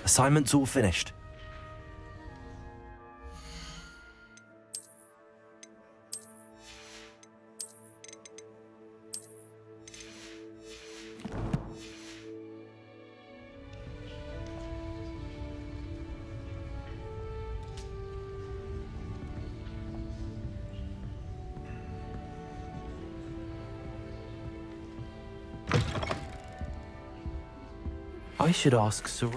Assignment's all finished. I should ask Sir...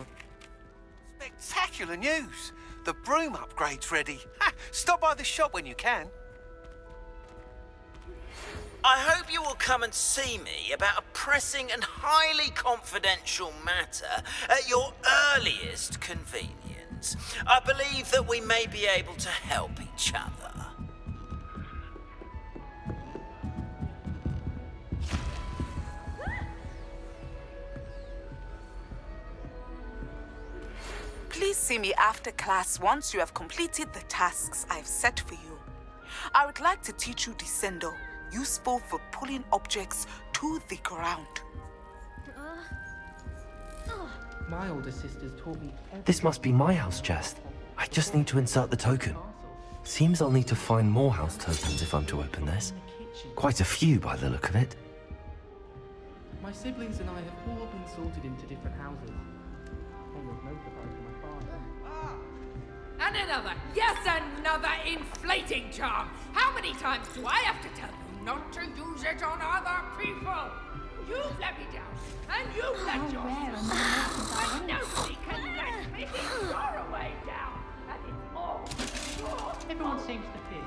Spectacular news! The broom upgrade's ready. Ha! Stop by the shop when you can. I hope you will come and see me about a pressing and highly confidential matter at your earliest convenience. I believe that we may be able to help each other. Please see me after class once you have completed the tasks I've set for you. I would like to teach you Descendo, useful for pulling objects to the ground. My older sisters taught me This must be my house chest. I just need to insert the token. Seems I'll need to find more house tokens if I'm to open this. Quite a few by the look of it. My siblings and I have all been sorted into different houses. I was notified to my father. And another, yes, another inflating charm. How many times do I have to tell you not to use it on other people? You've let me down, and you've let yourself. But nobody can let me your way down, and it's all your Everyone seems to fit.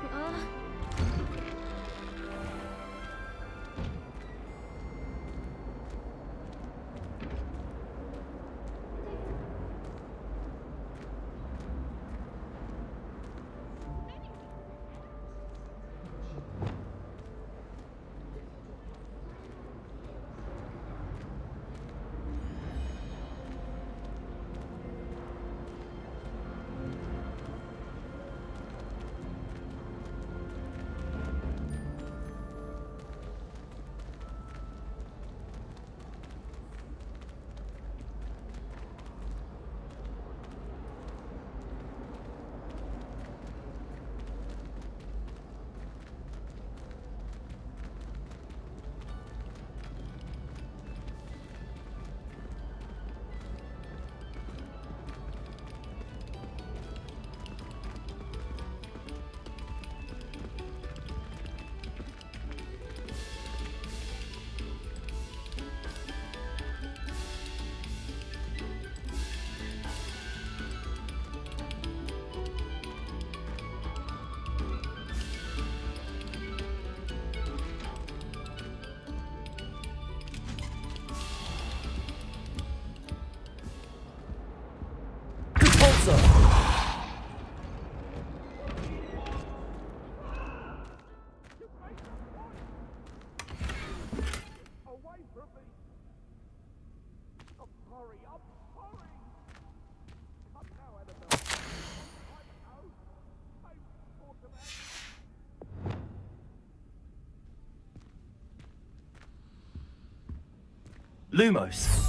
Lumos.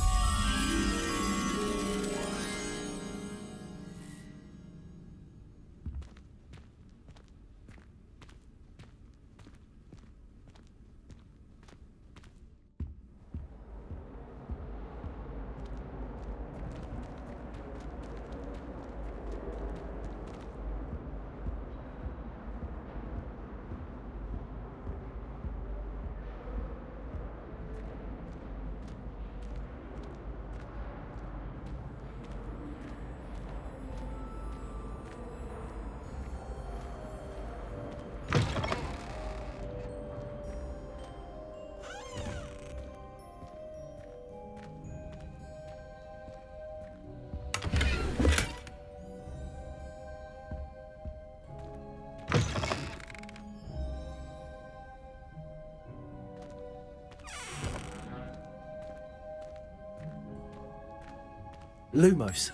Lumos.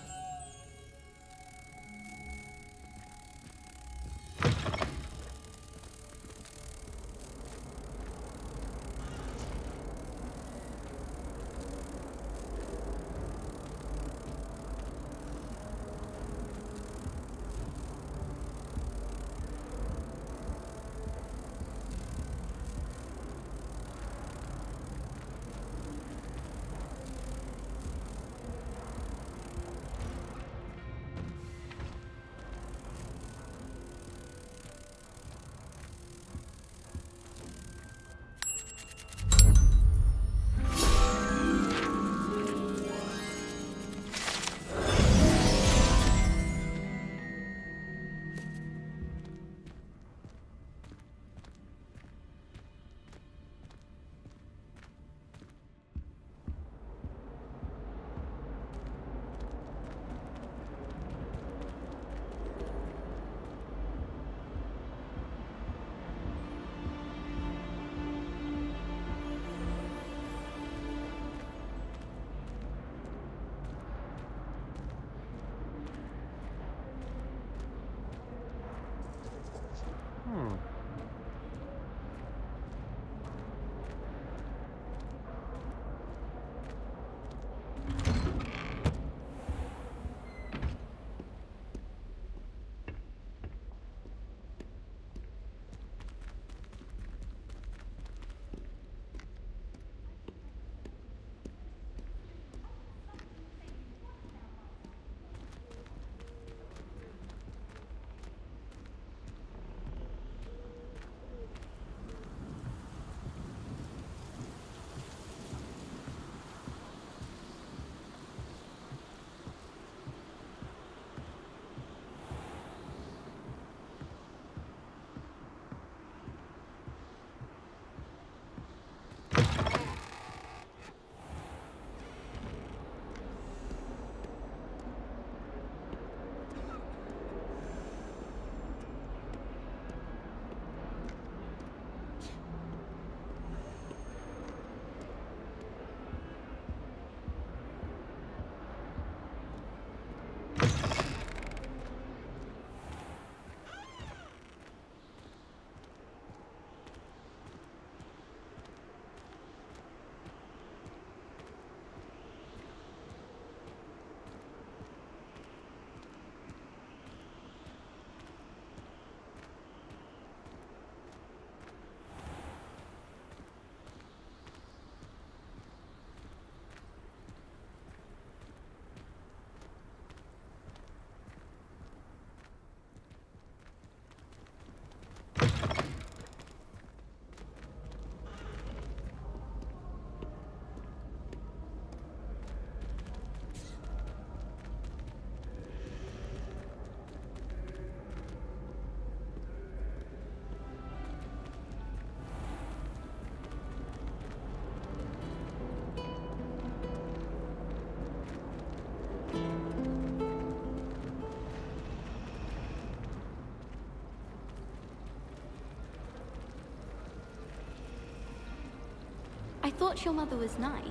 thought your mother was nice.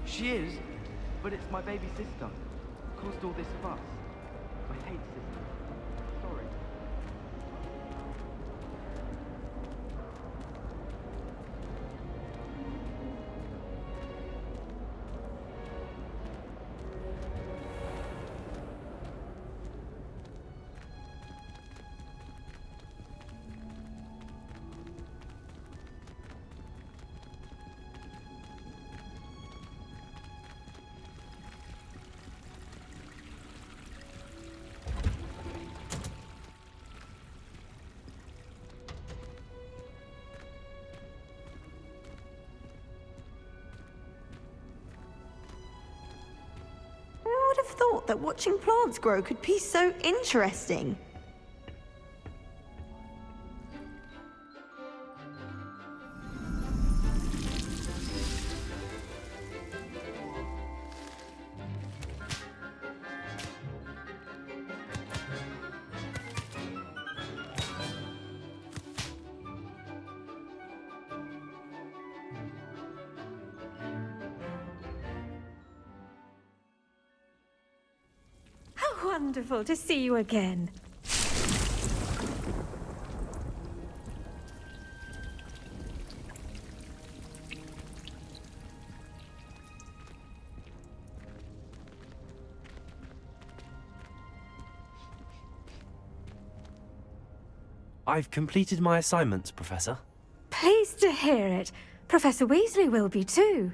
She is, but it's my baby sister. Caused all this fuss. I hate sisters. Sorry. I would have thought that watching plants grow could be so interesting. Wonderful to see you again. I've completed my assignments, Professor. Pleased to hear it. Professor Weasley will be too.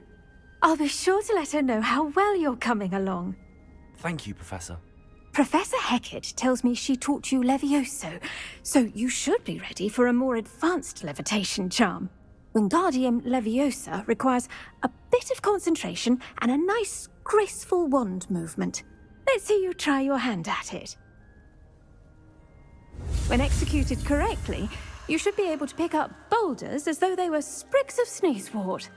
I'll be sure to let her know how well you're coming along. Thank you, Professor. Professor Hecat tells me she taught you Levioso, so you should be ready for a more advanced levitation charm. Wingardium Leviosa requires a bit of concentration and a nice, graceful wand movement. Let's see you try your hand at it. When executed correctly, you should be able to pick up boulders as though they were sprigs of sneezewort.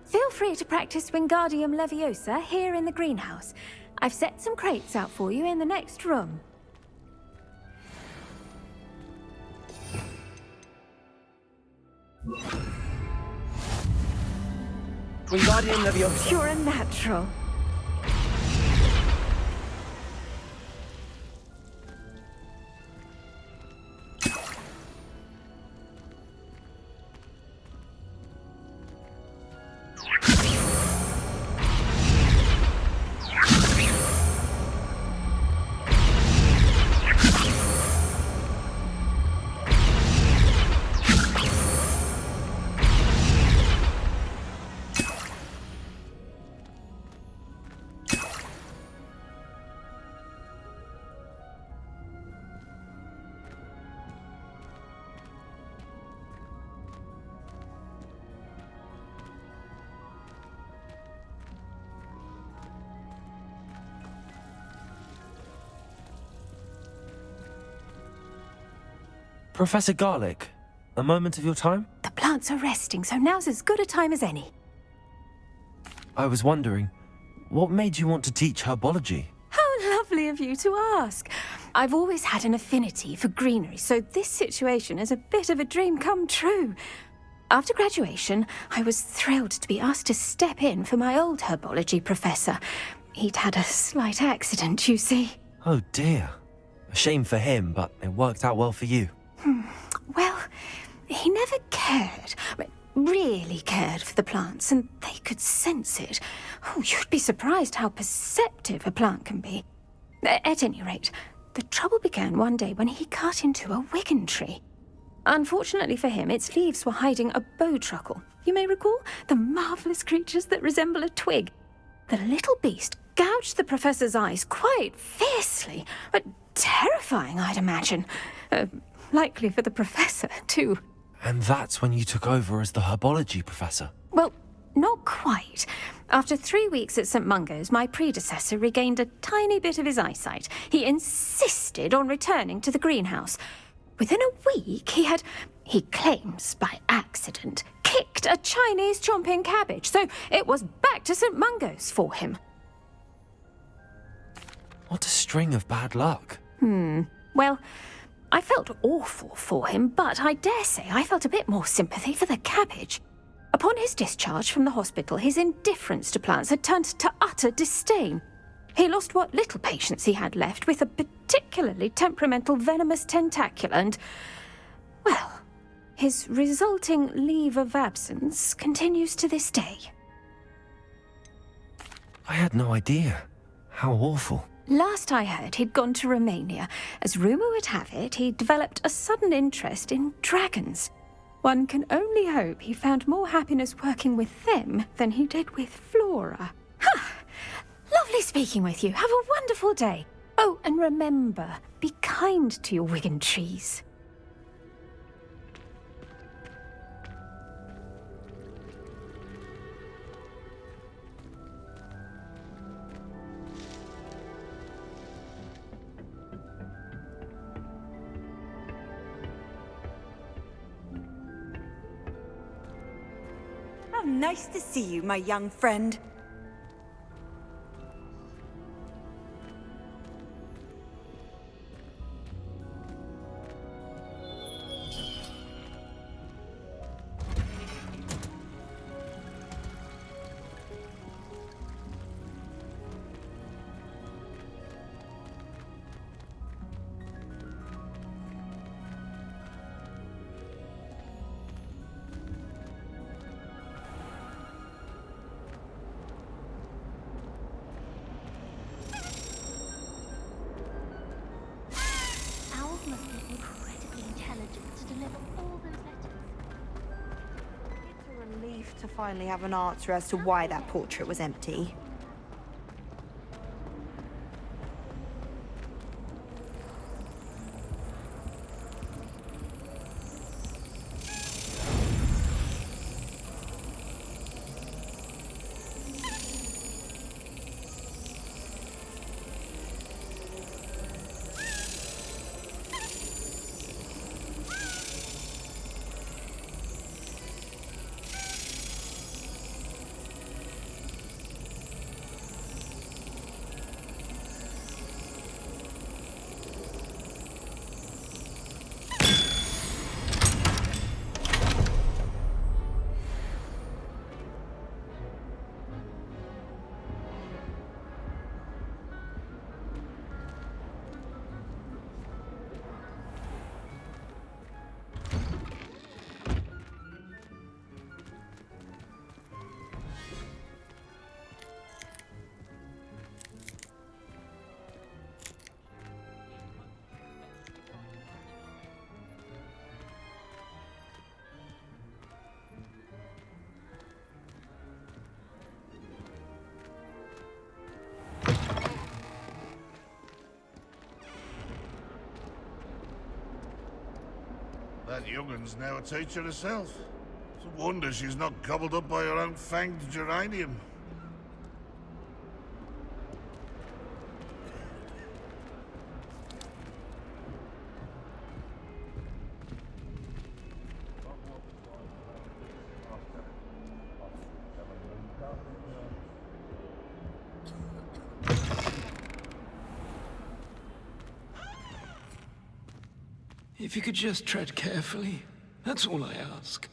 Feel free to practice Wingardium Leviosa here in the greenhouse. I've set some crates out for you in the next room. Wingardium Leviosa. You're a natural. Professor Garlick, a moment of your time? The plants are resting, so now's as good a time as any. I was wondering, what made you want to teach herbology? How lovely of you to ask. I've always had an affinity for greenery, so this situation is a bit of a dream come true. After graduation, I was thrilled to be asked to step in for my old herbology professor. He'd had a slight accident, you see. Oh dear. A shame for him, but it worked out well for you. Well, he never cared, really cared for the plants, and they could sense it. Oh, you'd be surprised how perceptive a plant can be. At any rate, the trouble began one day when he cut into a Wigan tree. Unfortunately for him, its leaves were hiding a bowtruckle. You may recall the marvellous creatures that resemble a twig. The little beast gouged the professor's eyes quite fiercely, but terrifying, I'd imagine. Likely for the professor, too. And that's when you took over as the herbology professor? Well, not quite. After 3 weeks at St. Mungo's, my predecessor regained a tiny bit of his eyesight. He insisted on returning to the greenhouse. within a week, he claims by accident, kicked a Chinese chomping cabbage, so it was back to St. Mungo's for him. What a string of bad luck. Well, I felt awful for him, but I dare say I felt a bit more sympathy for the cabbage. Upon his discharge from the hospital, his indifference to plants had turned to utter disdain. He lost what little patience he had left with a particularly temperamental venomous tentacula and, well, his resulting leave of absence continues to this day. I had no idea. How awful. Last I heard, he'd gone to Romania. As rumour would have it, he developed a sudden interest in dragons. One can only hope he found more happiness working with them than he did with Flora. Ha! Lovely speaking with you. Have a wonderful day. Oh, and remember, be kind to your Wigan trees. How nice to see you, my young friend. Must be incredibly intelligent to deliver all those letters. It's a relief to finally have an answer as to why that portrait was empty. That young'un's now a teacher herself. It's a wonder she's not gobbled up by her own fanged geranium. If you could just tread carefully, that's all I ask.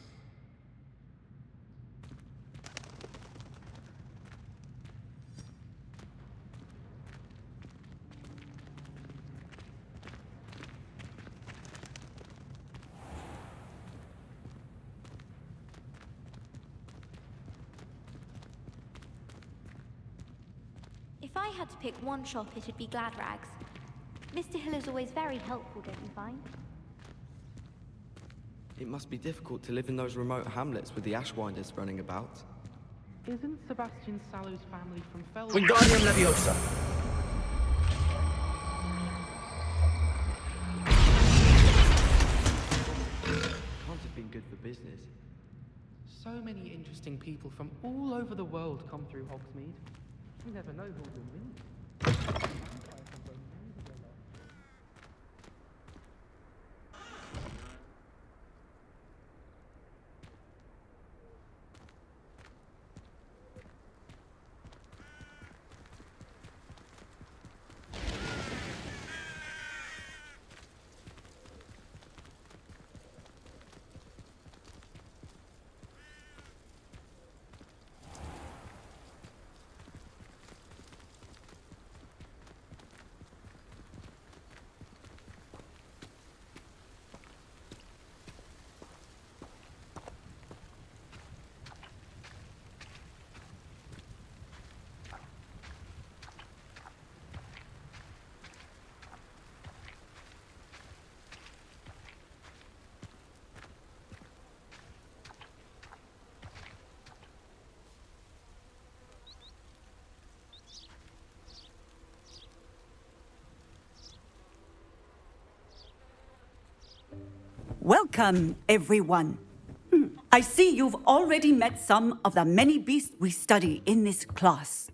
If I had to pick one shop, it'd be Glad Rags. Mr. Hill is always very helpful, don't you find? It must be difficult to live in those remote hamlets with the Ashwinders running about. Isn't Sebastian Sallow's family from Fel? Wingardium Leviosa! Can't have been good for business. So many interesting people from all over the world come through Hogsmeade. You never know who'll win. Welcome, everyone. I see you've already met some of the many beasts we study in this class.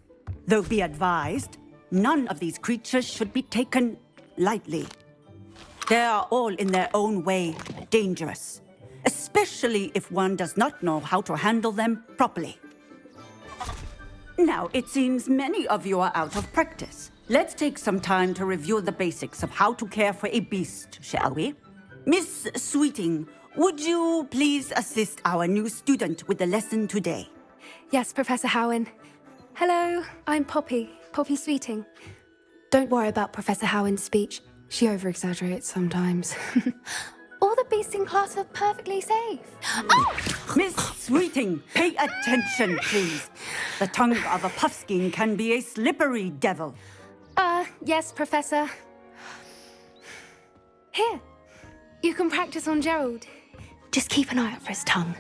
Though be advised, none of these creatures should be taken lightly. They are all in their own way dangerous, especially if one does not know how to handle them properly. Now, it seems many of you are out of practice. Let's take some time to review the basics of how to care for a beast, shall we? Miss Sweeting, would you please assist our new student with the lesson today? Yes, Professor Howen. Hello, I'm Poppy Sweeting. Don't worry about Professor Howen's speech. She over-exaggerates sometimes. All the beasts in class are perfectly safe. Oh! Miss Sweeting, pay attention, please. The tongue of a puffskein can be a slippery devil. Yes, Professor. Here, you can practice on Gerald. Just keep an eye out for his tongue.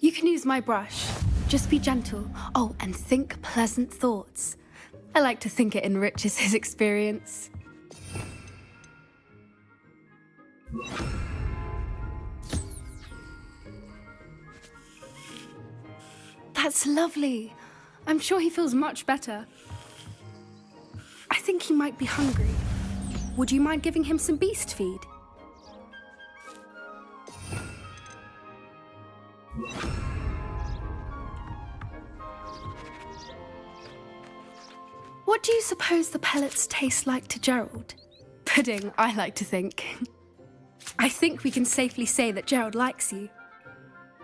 You can use my brush. Just be gentle. Oh, and think pleasant thoughts. I like to think it enriches his experience. That's lovely. I'm sure he feels much better. I think he might be hungry. Would you mind giving him some beast feed? What do you suppose the pellets taste like to Gerald? Pudding, I like to think. I think we can safely say that Gerald likes you.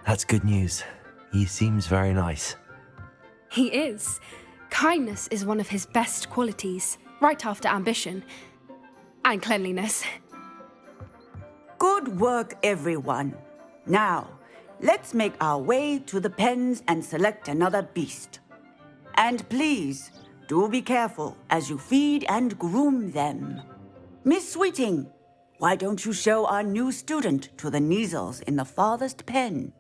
That's good news. He seems very nice. He is. Kindness is one of his best qualities, right after ambition. And cleanliness. Good work, everyone. Now, let's make our way to the pens and select another beast. And please, do be careful as you feed and groom them. Miss Sweeting, why don't you show our new student to the Neasels in the farthest pen?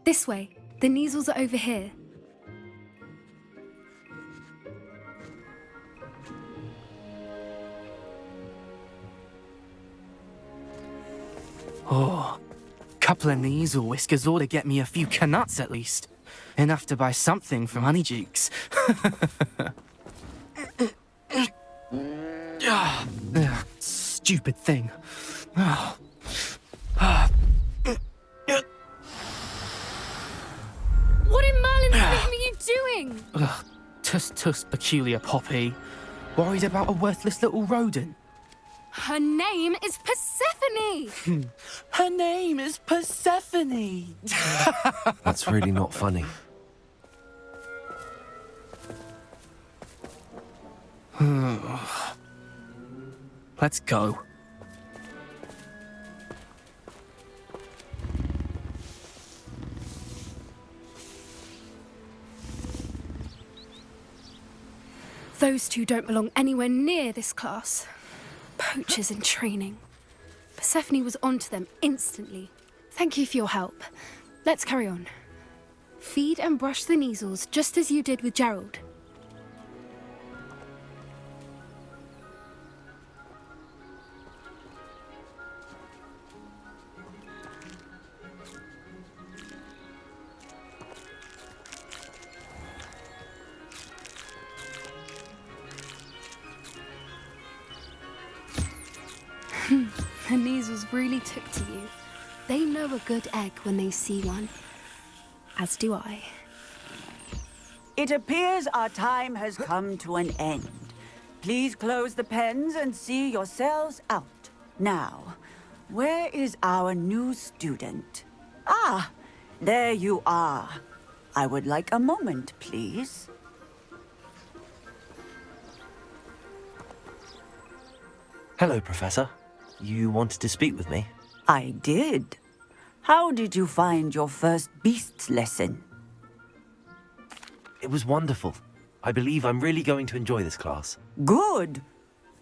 This way. The Neasels are over here. Oh, couple of Neasel whiskers ought to get me a few canuts at least. Enough to buy something from Honeydukes. Stupid thing. What in Merlin's name are you doing? Tuss, peculiar Poppy. Worried about a worthless little rodent. Her name is Persephone! Her name is Persephone! That's really not funny. Let's go. Those two don't belong anywhere near this class. Poachers in training. Persephone was onto them instantly. Thank you for your help. Let's carry on. Feed and brush the Neasels just as you did with Gerald. The Neasels really took to you. They know a good egg when they see one. As do I. It appears our time has come to an end. Please close the pens and see yourselves out. Now, where is our new student? Ah, there you are. I would like a moment, please. Hello, Professor. You wanted to speak with me? I did. How did you find your first beasts lesson? It was wonderful. I believe I'm really going to enjoy this class. Good.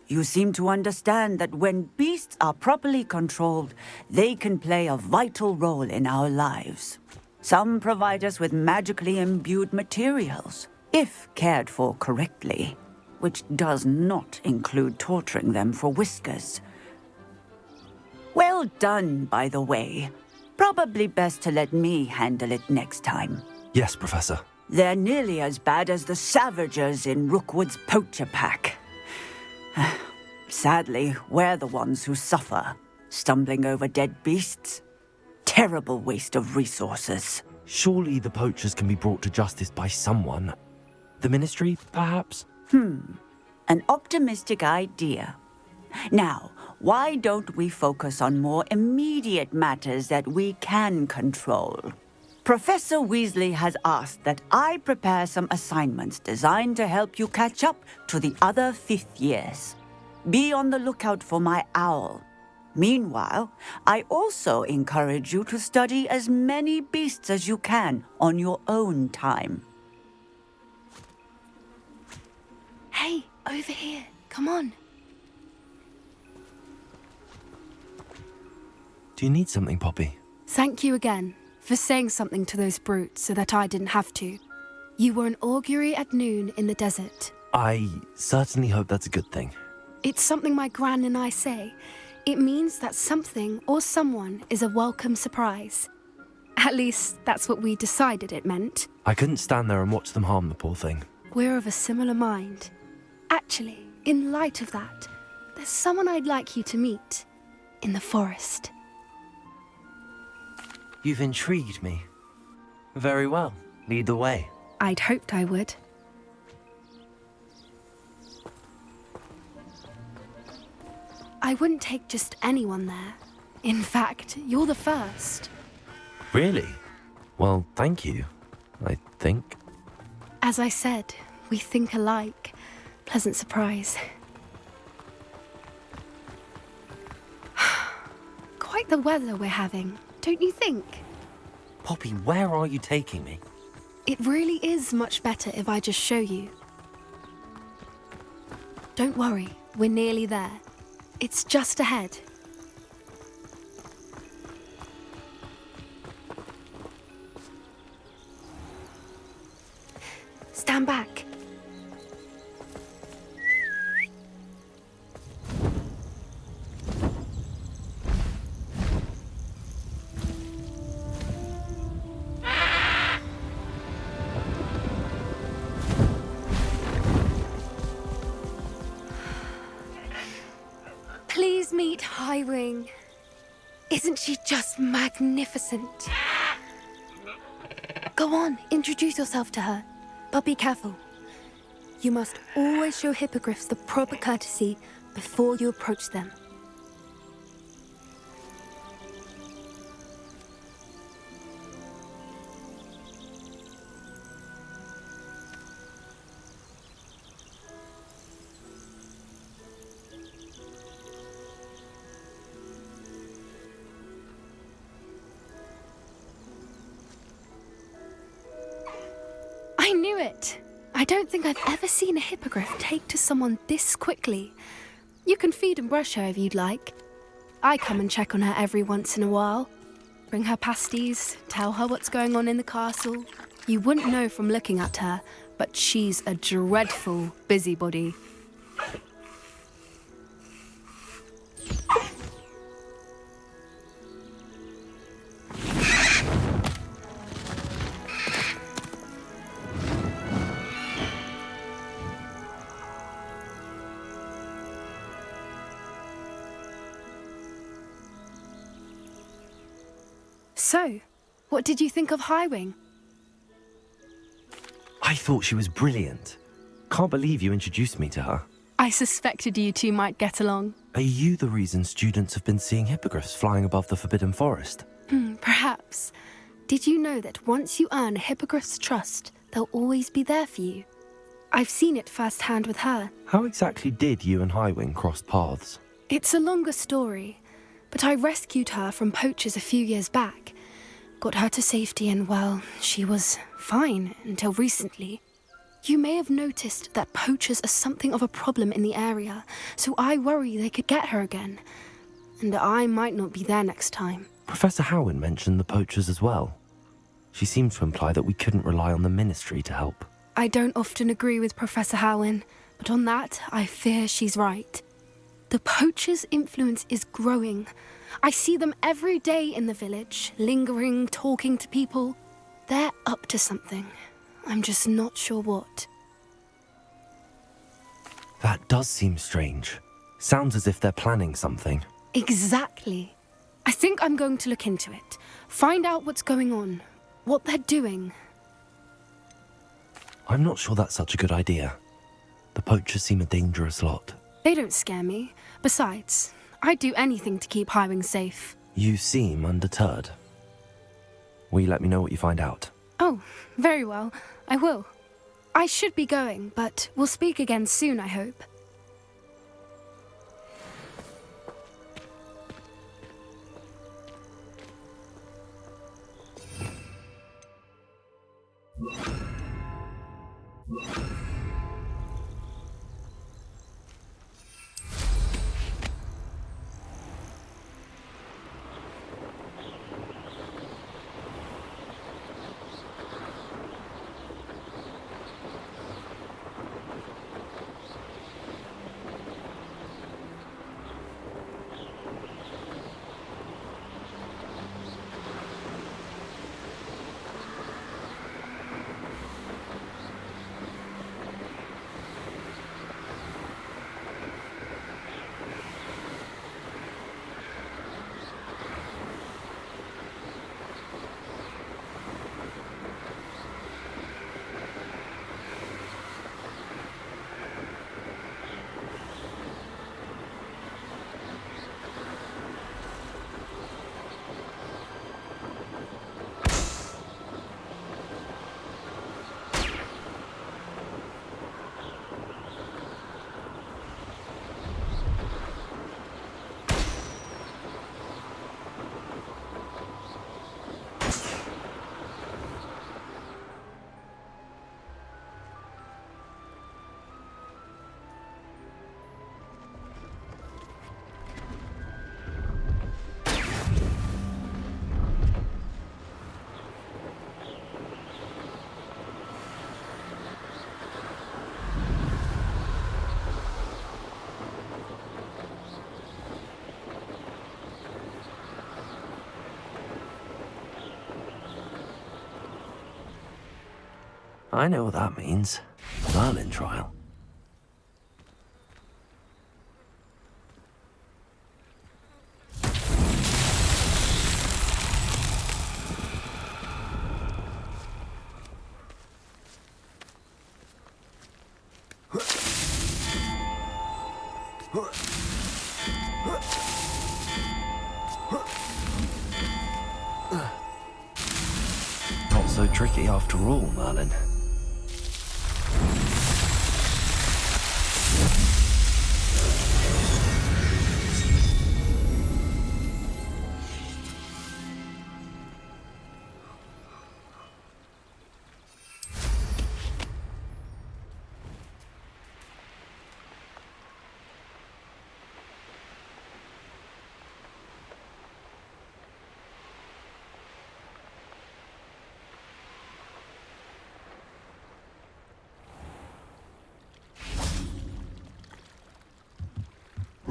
You seem to understand that when beasts are properly controlled, they can play a vital role in our lives. Some provide us with magically imbued materials, if cared for correctly. which does not include torturing them for whiskers. Well done, by the way. Probably best to let me handle it next time. Yes, Professor. They're nearly as bad as the Savagers in Rookwood's poacher pack. Sadly, we're the ones who suffer, stumbling over dead beasts. Terrible waste of resources. Surely the poachers can be brought to justice by someone. The Ministry, perhaps? An optimistic idea. Now, why don't we focus on more immediate matters that we can control? Professor Weasley has asked that I prepare some assignments designed to help you catch up to the other 5th years. Be on the lookout for my owl. Meanwhile, I also encourage you to study as many beasts as you can on your own time. Hey, over here. Come on. Do you need something, Poppy? Thank you again for saying something to those brutes so that I didn't have to. You were an augury at noon in the desert. I certainly hope that's a good thing. It's something my gran and I say. It means that something or someone is a welcome surprise. At least, that's what we decided it meant. I couldn't stand there and watch them harm the poor thing. We're of a similar mind. Actually, in light of that, there's someone I'd like you to meet. In the forest. You've intrigued me. Very well. Lead the way. I'd hoped I would. I wouldn't take just anyone there. In fact, you're the first. Really? Well, thank you, I think. As I said, we think alike. Pleasant surprise. Quite the weather we're having, don't you think? Poppy, where are you taking me? It really is much better if I just show you. Don't worry, we're nearly there. It's just ahead. Stand back. Please meet Highwing. Isn't she just magnificent? Go on, introduce yourself to her. But be careful. You must always show hippogriffs the proper courtesy before you approach them. I knew it! I don't think I've ever seen a hippogriff take to someone this quickly. You can feed and brush her if you'd like. I come and check on her every once in a while. Bring her pasties, tell her what's going on in the castle. You wouldn't know from looking at her, but she's a dreadful busybody. So, what did you think of Highwing? I thought she was brilliant. Can't believe you introduced me to her. I suspected you two might get along. Are you the reason students have been seeing hippogriffs flying above the Forbidden Forest? Perhaps. Did you know that once you earn a hippogriff's trust, they'll always be there for you? I've seen it firsthand with her. How exactly did you and Highwing cross paths? It's a longer story, but I rescued her from poachers a few years back. Got her to safety and, well, she was fine until recently. You may have noticed that poachers are something of a problem in the area, so I worry they could get her again. And I might not be there next time. Professor Howin mentioned the poachers as well. She seemed to imply that we couldn't rely on the Ministry to help. I don't often agree with Professor Howin, But on that, I fear she's right. The poachers' influence is growing. I see them every day in the village, lingering, talking to people. They're up to something. I'm just not sure what. That does seem strange. Sounds as if they're planning something. Exactly. I think I'm going to look into it. Find out what's going on. What they're doing. I'm not sure that's such a good idea. The poachers seem a dangerous lot. They don't scare me. Besides, I'd do anything to keep Highwing safe. You seem undeterred. Will you let me know what you find out? Oh, very well. I will. I should be going, but we'll speak again soon, I hope. I know what that means. Merlin trial. Not so tricky after all, Merlin.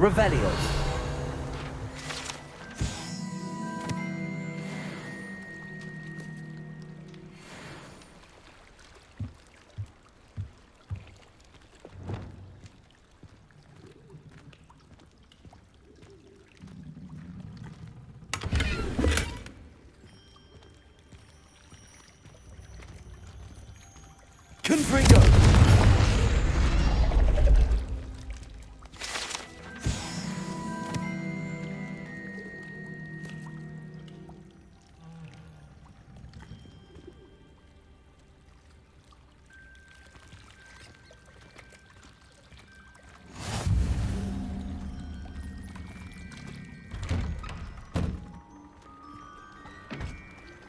Revelio. Confringo.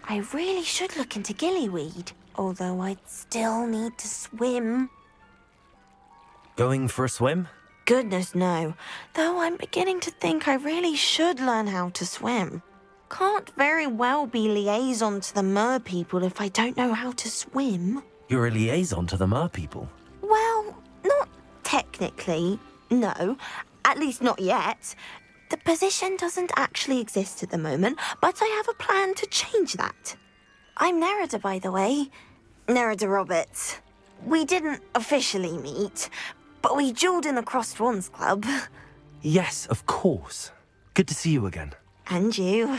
I really should look into gillyweed, although I'd still need to swim. Going for a swim? Goodness, no. Though I'm beginning to think I really should learn how to swim. Can't very well be liaison to the mer people if I don't know how to swim. You're a liaison to the mer people. Well, not technically, no. At least not yet. The position doesn't actually exist at the moment, but I have a plan to change that. I'm Nerida, by the way. Nerida Roberts. We didn't officially meet, but we duelled in the Crossed Wands Club. Yes, of course. Good to see you again. And you.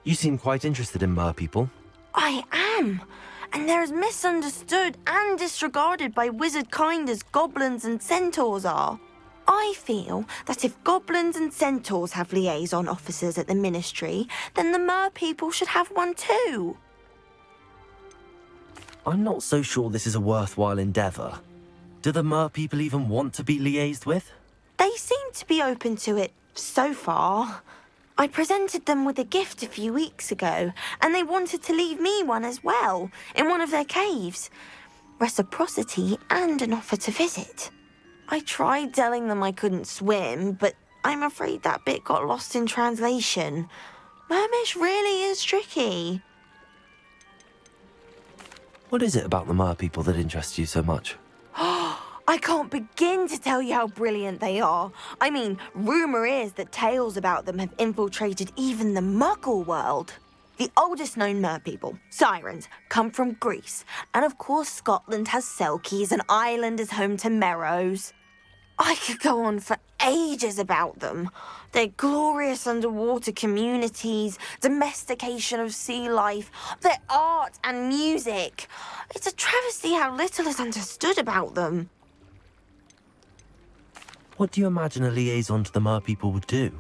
You seem quite interested in mer people. I am. And they're as misunderstood and disregarded by wizard kind as goblins and centaurs are. I feel that if goblins and centaurs have liaison officers at the Ministry, then the mer people should have one too. I'm not so sure this is a worthwhile endeavour. Do the mer people even want to be liaised with? They seem to be open to it so far. I presented them with a gift a few weeks ago, and they wanted to leave me one as well, in one of their caves. Reciprocity and an offer to visit. I tried telling them I couldn't swim, but I'm afraid that bit got lost in translation. Mermish really is tricky. What is it about the mer people that interests you so much? I can't begin to tell you how brilliant they are. I mean, rumour is that tales about them have infiltrated even the Muggle world. The oldest known mer people, sirens, come from Greece. And of course Scotland has Selkies and Ireland is home to Merrows. I could go on for ages about them. Their glorious underwater communities, domestication of sea life, their art and music. It's a travesty how little is understood about them. What do you imagine a liaison to the mer people would do?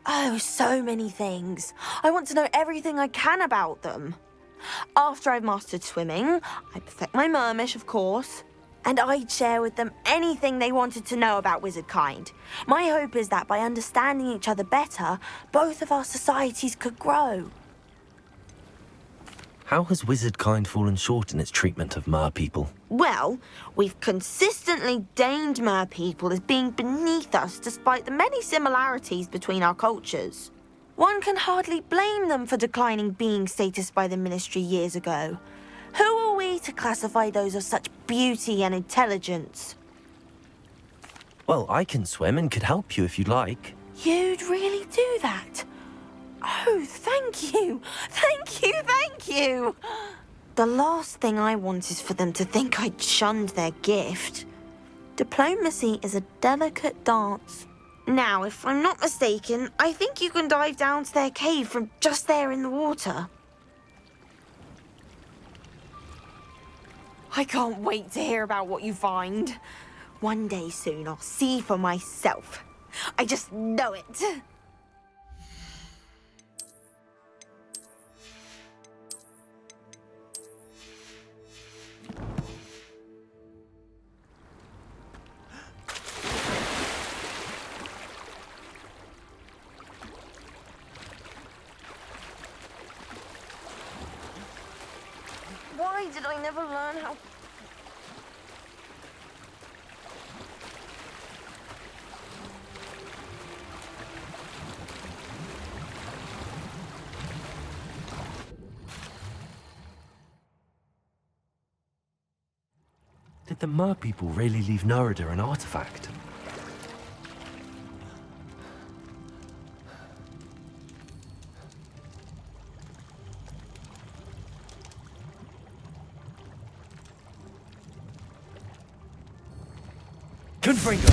Oh, so many things. I want to know everything I can about them. After I've mastered swimming, I perfect my mermish, of course, and I'd share with them anything they wanted to know about wizard kind. My hope is that by understanding each other better, both of our societies could grow. How has wizard kind fallen short in its treatment of mer people? Well, we've consistently deigned mer people as being beneath us despite the many similarities between our cultures. One can hardly blame them for declining being status by the Ministry years ago. Who are we to classify those of such beauty and intelligence? Well, I can swim and could help you if you'd like. You'd really do that? Oh, thank you! Thank you, thank you! The last thing I want is for them to think I'd shunned their gift. Diplomacy is a delicate dance. Now, if I'm not mistaken, I think you can dive down to their cave from just there in the water. I can't wait to hear about what you find. One day soon, I'll see for myself. I just know it. Why did I never learn how... Did the mer people really leave Nerida an artifact? Confringo!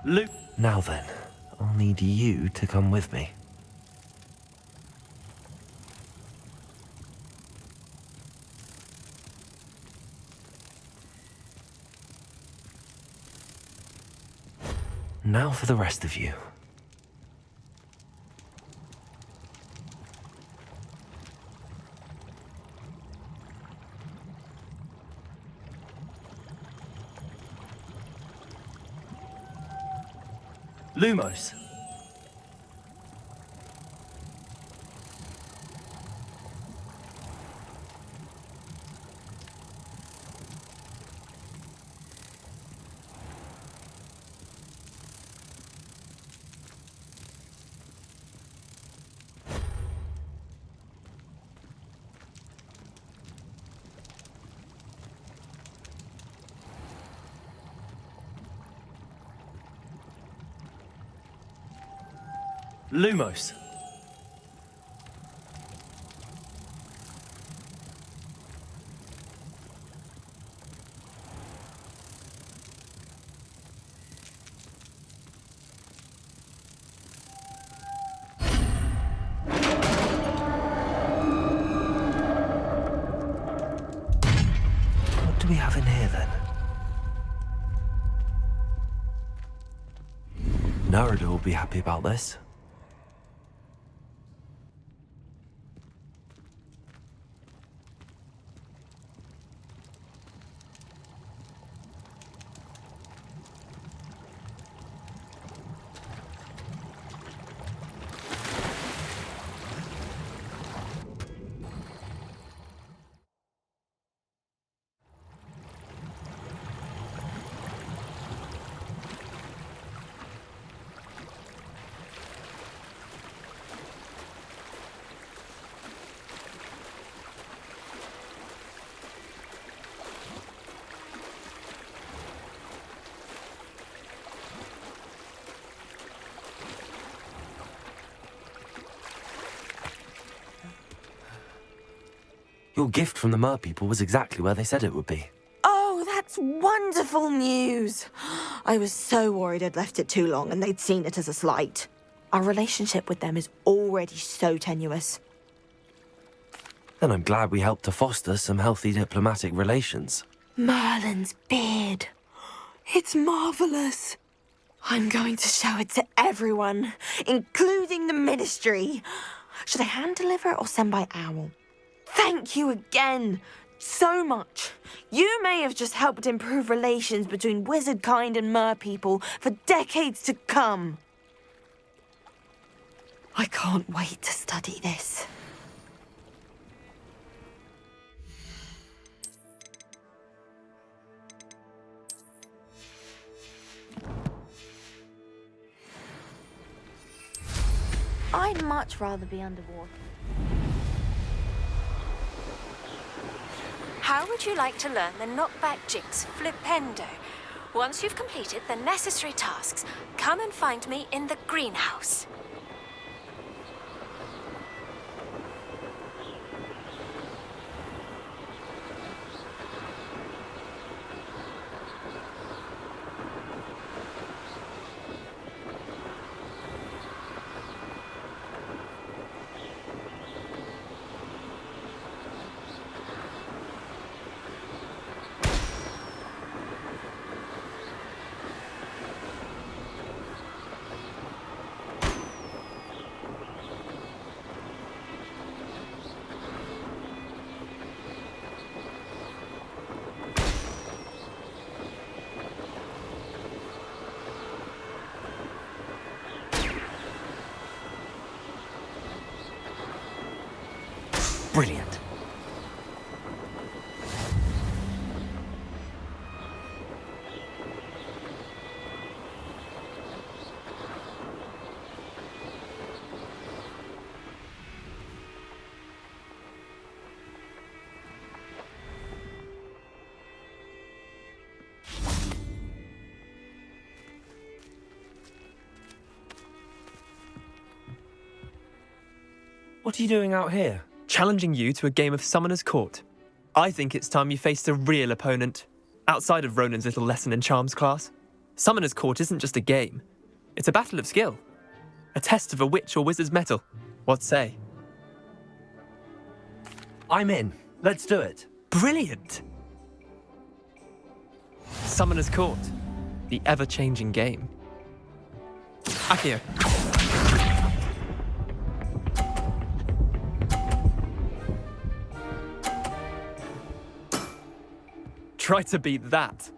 Luke. Now then, I'll need you to come with me. Now for the rest of you. Lumos. Lumos. What do we have in here then? Narada will be happy about this. Your gift from the Mer people was exactly where they said it would be. Oh, that's wonderful news. I was so worried I'd left it too long and they'd seen it as a slight. Our relationship with them is already so tenuous. Then I'm glad we helped to foster some healthy diplomatic relations. Merlin's beard. It's marvelous. I'm going to show it to everyone, including the Ministry. Should I hand deliver it or send by owl? Thank you again, so much. You may have just helped improve relations between wizard kind and mer people for decades to come. I can't wait to study this. I'd much rather be underwater. How would you like to learn the knockback jigs flipendo? Once you've completed the necessary tasks, come and find me in the greenhouse. Brilliant. What are you doing out here? Challenging you to a game of Summoner's Court. I think it's time you faced a real opponent, outside of Ronan's little lesson in charms class. Summoner's Court isn't just a game. It's a battle of skill. A test of a witch or wizard's mettle. What say? I'm in. Let's do it. Brilliant! Summoner's Court. The ever-changing game. Accio. Try to beat that.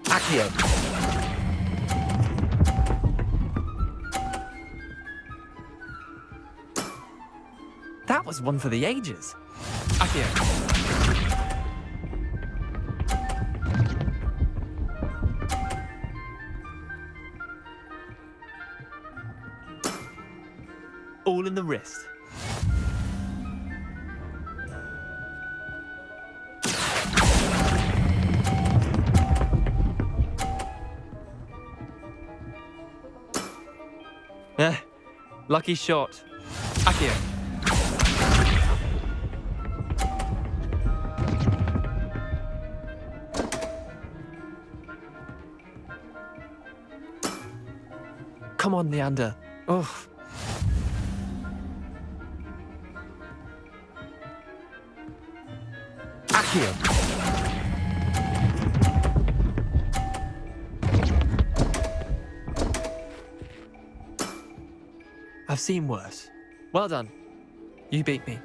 Accio. That was one for the ages. Accio. All in the wrist. Lucky shot. Accio. Come on, Leander. Oh. Accio. I've seen worse. Well done. You beat me.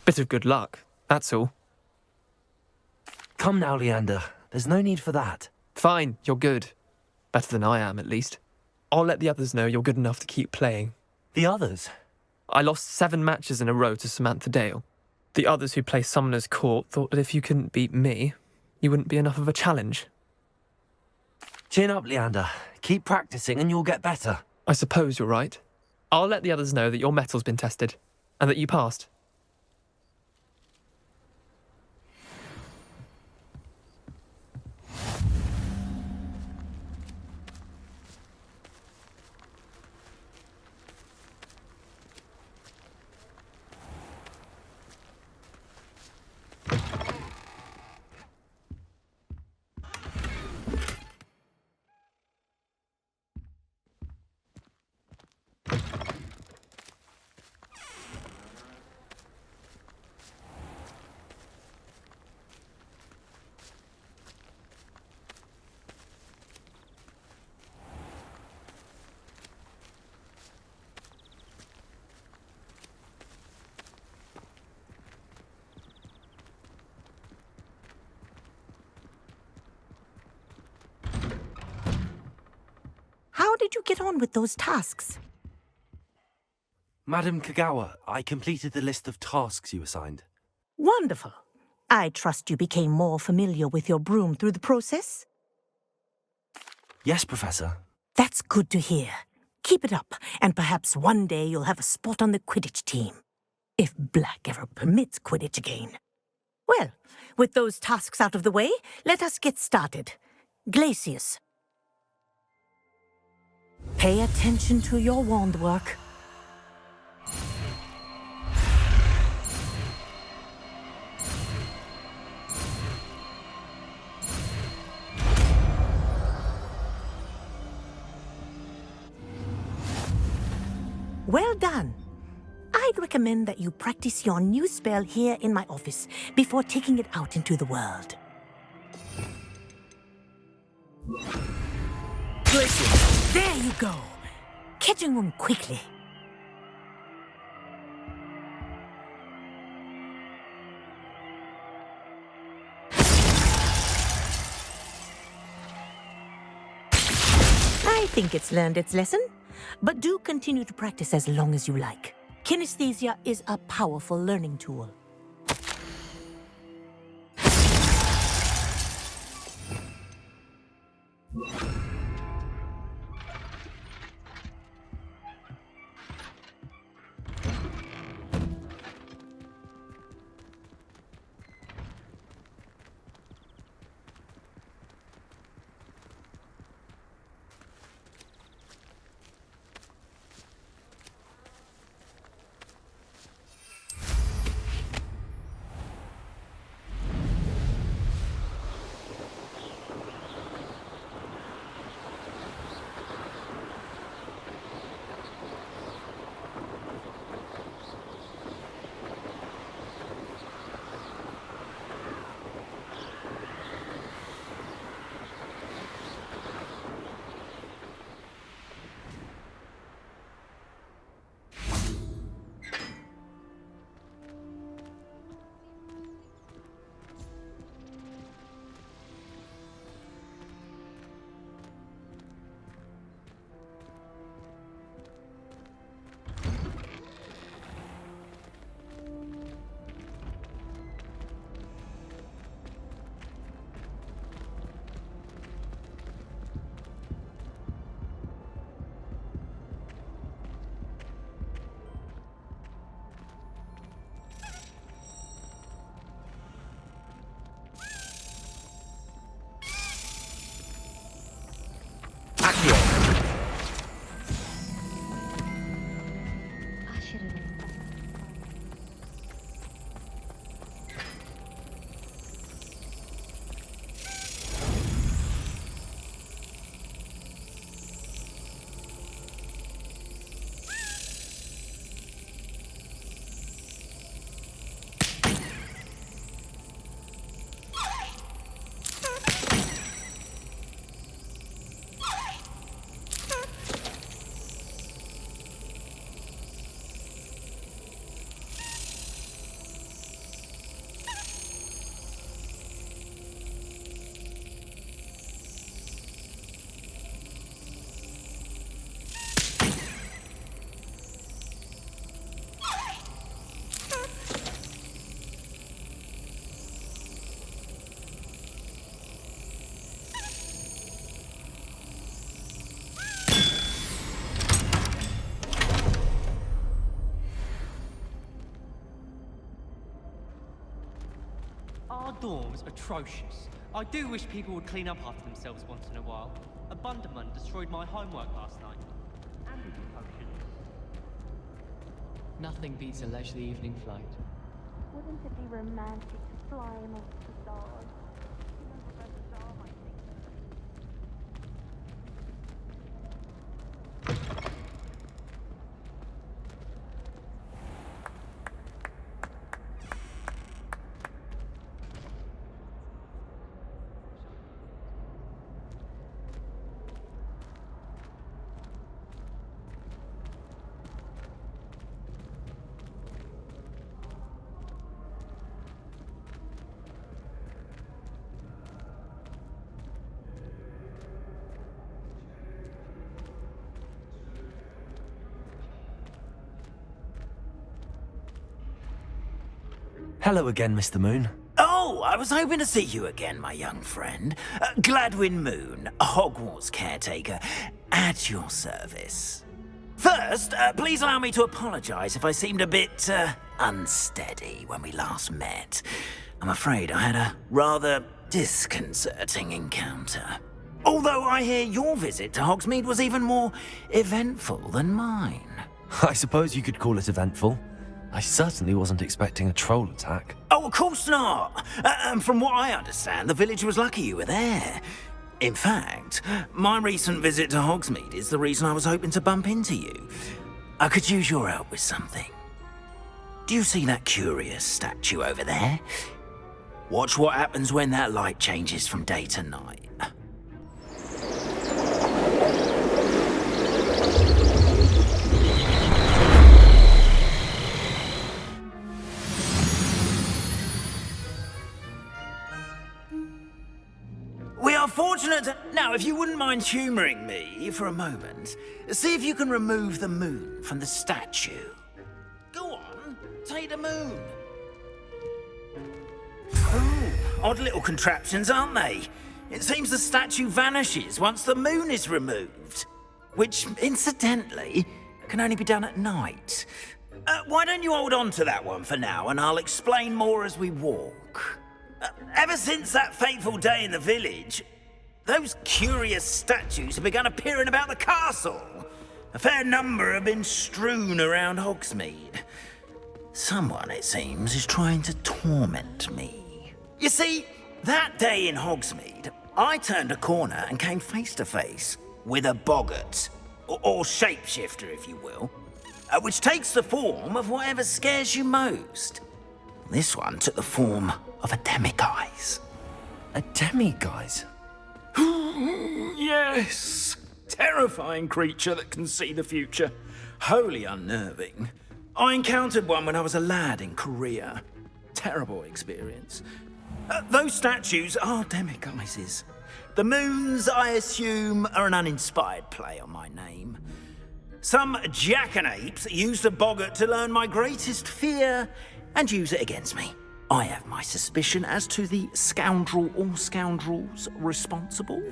Bit of good luck, that's all. Come now, Leander. There's no need for that. Fine, you're good. Better than I am, at least. I'll let the others know you're good enough to keep playing. The others? I lost 7 matches in a row to Samantha Dale. The others who play Summoner's Court thought that if you couldn't beat me, you wouldn't be enough of a challenge. Chin up, Leander. Keep practicing and you'll get better. I suppose you're right. I'll let the others know that your metal's been tested, and that you passed. How did you get on with those tasks? Madam Kagawa, I completed the list of tasks you assigned. Wonderful. I trust you became more familiar with your broom through the process? Yes, Professor. That's good to hear. Keep it up, and perhaps one day you'll have a spot on the Quidditch team. If Black ever permits Quidditch again. Well, with those tasks out of the way, let us get started. Glacius. Pay attention to your wand work. Well done. I'd recommend that you practice your new spell here in my office before taking it out into the world. Glacius, there you go. Catching them quickly. I think it's learned its lesson, but do continue to practice as long as you like. Kinesthesia is a powerful learning tool. front door was atrocious. I do wish people would clean up after themselves once in a while. A Bunderman destroyed my homework last night. And we did potions. Nothing beats a leisurely evening flight. Wouldn't it be romantic to fly amongst the stars? Hello again, Mr. Moon. Oh, I was hoping to see you again, my young friend. Gladwin Moon, Hogwarts caretaker, at your service. First, please allow me to apologise if I seemed a bit unsteady when we last met. I'm afraid I had a rather disconcerting encounter. Although I hear your visit to Hogsmeade was even more eventful than mine. I suppose you could call it eventful. I certainly wasn't expecting a troll attack. Oh, of course not. And from what I understand, the village was lucky you were there. In fact, my recent visit to Hogsmeade is the reason I was hoping to bump into you. I could use your help with something. Do you see that curious statue over there? Watch what happens when that light changes from day to night. We are fortunate to... Now, if you wouldn't mind humouring me for a moment, see if you can remove the moon from the statue. Go on, take the moon. Oh, odd little contraptions, aren't they? It seems the statue vanishes once the moon is removed. Which, incidentally, can only be done at night. Why don't you hold on to that one for now, and I'll explain more as we walk. Ever since that fateful day in the village, those curious statues have begun appearing about the castle. A fair number have been strewn around Hogsmeade. Someone, it seems, is trying to torment me. You see, that day in Hogsmeade, I turned a corner and came face to face with a boggart, or shapeshifter, if you will, which takes the form of whatever scares you most. This one took the form of a demiguise. A demiguise? Yes! Terrifying creature that can see the future. Wholly unnerving. I encountered one when I was a lad in Korea. Terrible experience. Those statues are demiguises. The moons, I assume, are an uninspired play on my name. Some jackanapes used a boggart to learn my greatest fear and use it against me. I have my suspicion as to the scoundrel or scoundrels responsible.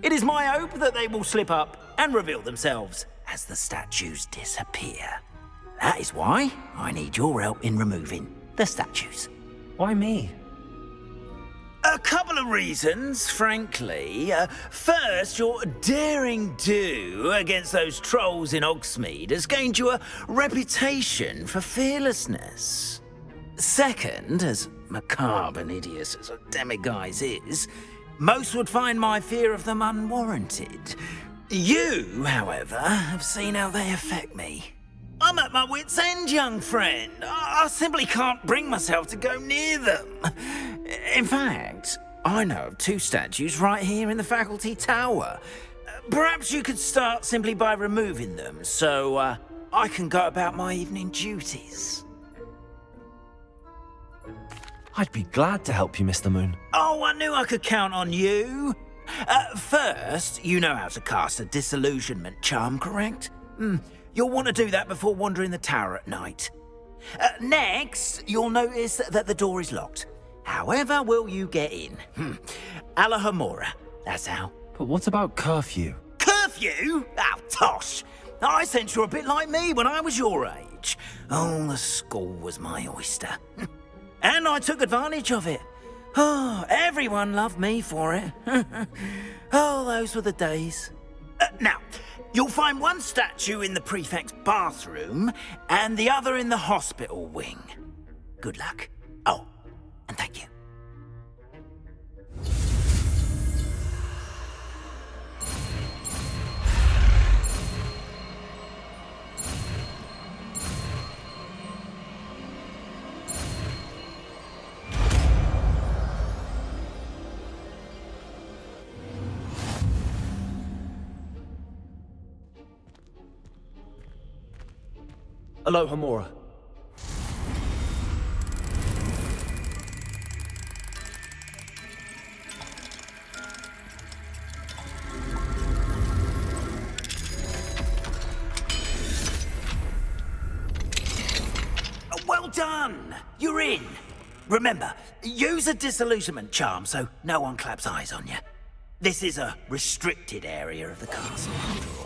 It is my hope that they will slip up and reveal themselves as the statues disappear. That is why I need your help in removing the statues. Why me? A couple of reasons, frankly. First, your daring do against those trolls in Hogsmeade has gained you a reputation for fearlessness. Second, as macabre and hideous as a demiguise is, most would find my fear of them unwarranted. You, however, have seen how they affect me. I'm at my wit's end, young friend. I simply can't bring myself to go near them. In fact, I know of two statues right here in the faculty tower. Perhaps you could start simply by removing them, so I can go about my evening duties. I'd be glad to help you, Mr. Moon. Oh, I knew I could count on you. First, you know how to cast a disillusionment charm, correct? You'll want to do that before wandering the tower at night. Next, you'll notice that the door is locked. However will you get in? Alahomora, that's how. But what about curfew? Curfew? Oh, tosh. I sense you're a bit like me when I was your age. Oh, the school was my oyster. And I took advantage of it. Oh, everyone loved me for it. Oh, those were the days. Now, you'll find one statue in the prefect's bathroom and the other in the hospital wing. Good luck. Oh, and thank you. Aloha, Mora. Well done! You're in. Remember, use a disillusionment charm so no one claps eyes on you. This is a restricted area of the castle, after all.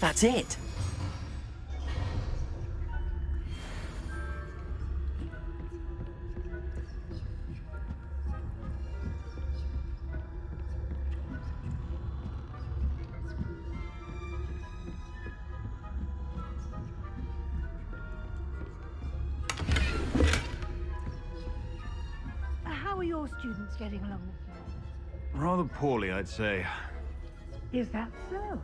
That's it. How are your students getting along this year? Rather poorly, I'd say. Is that so?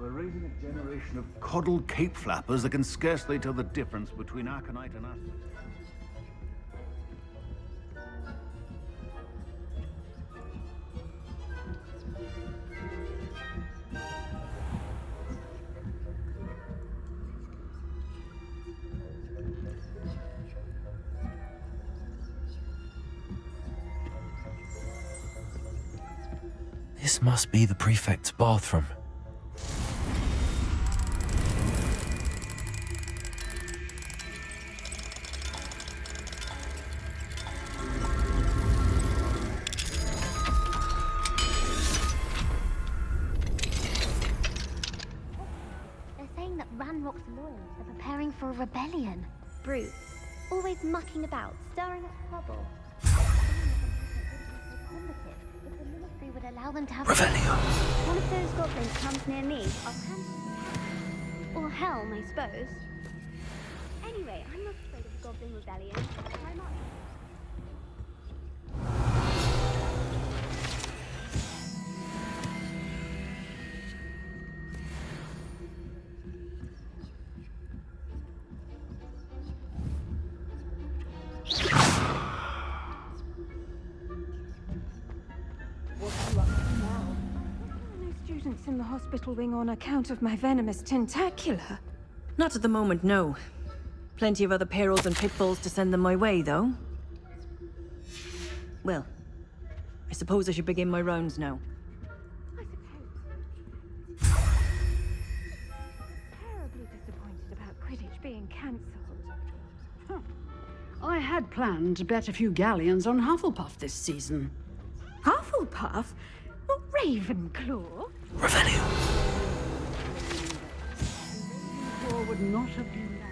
We're raising a generation of coddled cape flappers that can scarcely tell the difference between Aconite and Aspen. This must be the prefect's bathroom. They're saying that Ranrock's loyalists are preparing for a rebellion. Brutes, always mucking about, stirring up trouble. If the ministry would allow them to have one of those goblins comes near me, I'll hand him or helm, I suppose. Anyway, I'm not afraid of goblin rebellion. I'm not. Students in the hospital wing on account of my venomous tentacula. Not at the moment, no. Plenty of other perils and pitfalls to send them my way, though. Well, I suppose I should begin my rounds now. Terribly disappointed about Quidditch being cancelled. I had planned to bet a few galleons on Hufflepuff this season. Hufflepuff? Not Ravenclaw? Revelio. Ravenclaw would not have been that.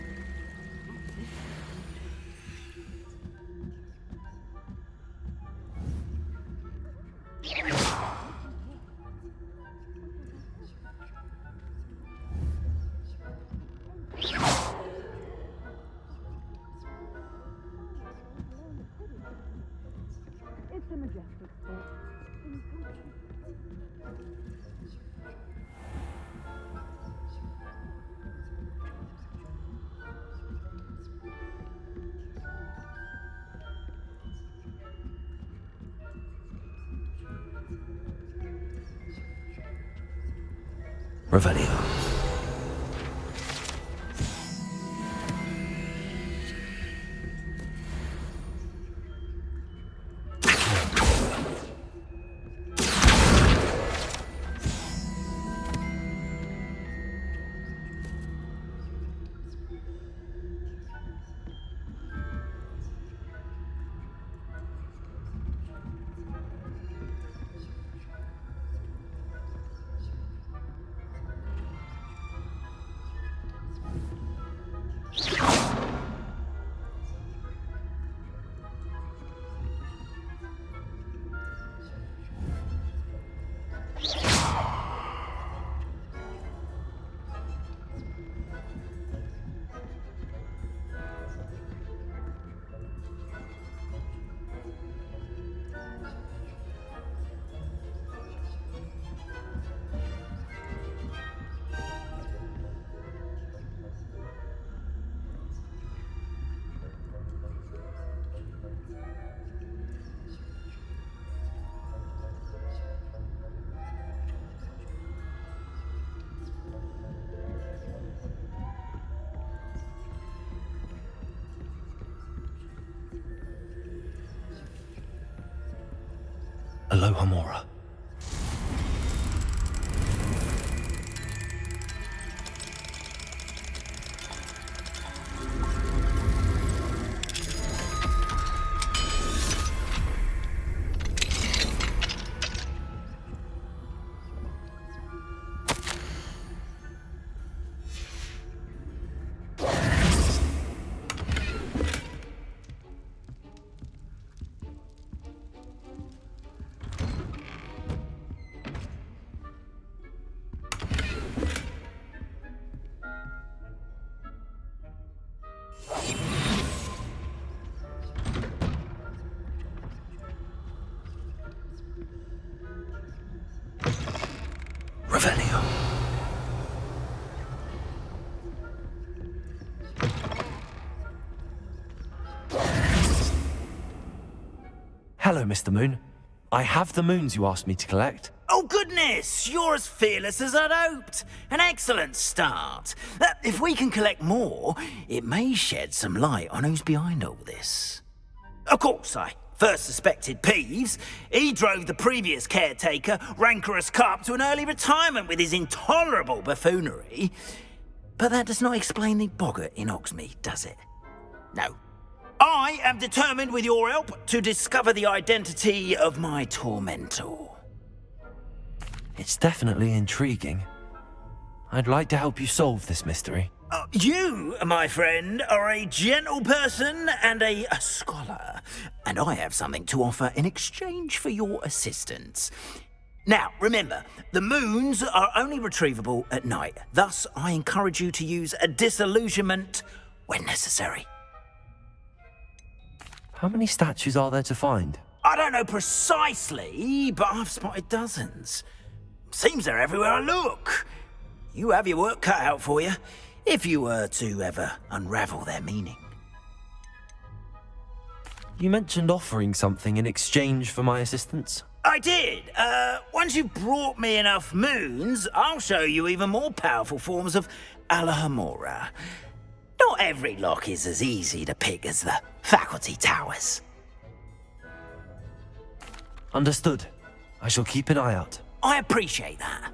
a majestic sport. Revelio. Aloha Mora. Revelio. Hello, Mr. Moon. I have the moons you asked me to collect. Oh, goodness! You're as fearless as I'd hoped. An excellent start. If we can collect more, it may shed some light on who's behind all this. Of course, I first suspected Peeves. He drove the previous caretaker, rancorous Carp, to an early retirement with his intolerable buffoonery. But that does not explain the boggart in Hogsmeade, does it? No. I am determined, with your help, to discover the identity of my tormentor. It's definitely intriguing. I'd like to help you solve this mystery. You, my friend, are a gentle person and a scholar, and I have something to offer in exchange for your assistance. Now, remember, the moons are only retrievable at night. Thus, I encourage you to use a disillusionment when necessary. How many statues are there to find? I don't know precisely, but I've spotted dozens. Seems they're everywhere I look. You have your work cut out for you, if you were to ever unravel their meaning. You mentioned offering something in exchange for my assistance. I did. Once you've brought me enough moons, I'll show you even more powerful forms of Alohomora. Not every lock is as easy to pick as the faculty towers. Understood. I shall keep an eye out. I appreciate that.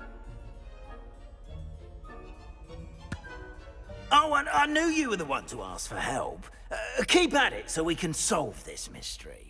Oh, and I knew you were the one to ask for help. Keep at it so we can solve this mystery.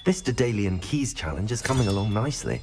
This Daedalian Keys challenge is coming along nicely.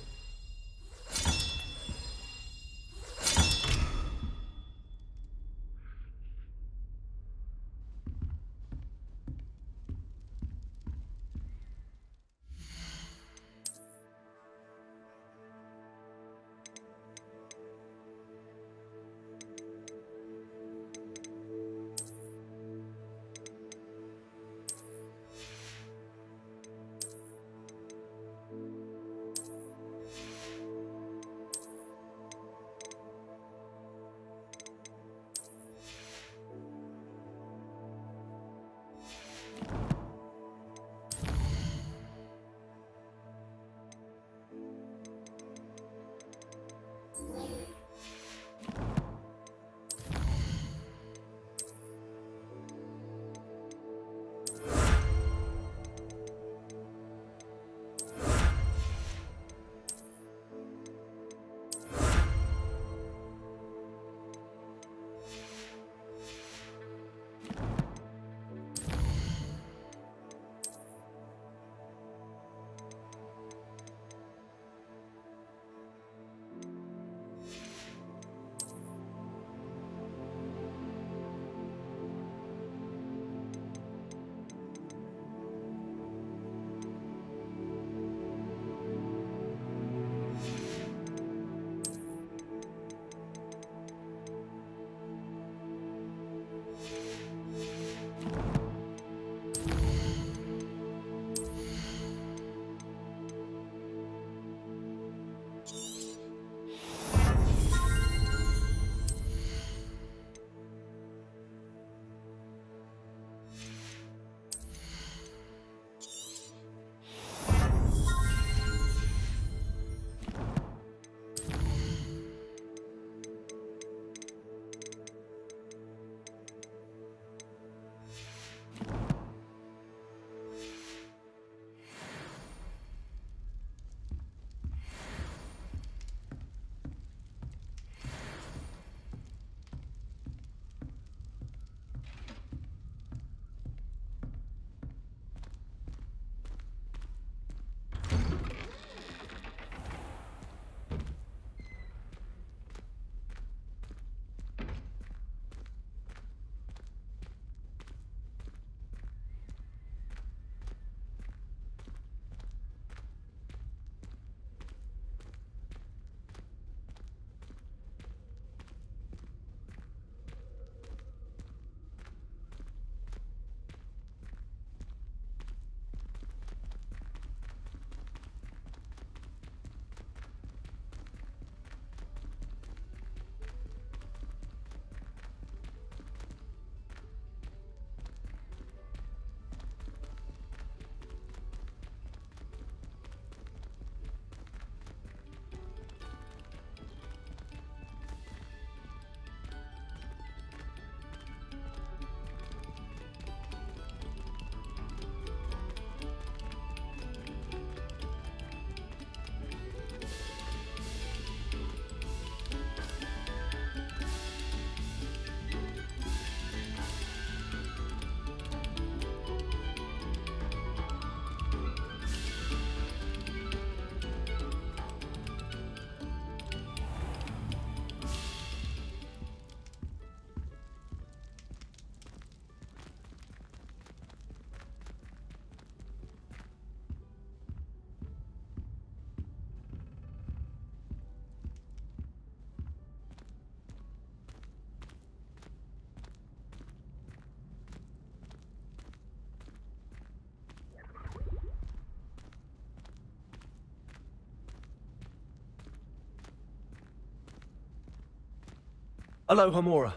Aloha Mora.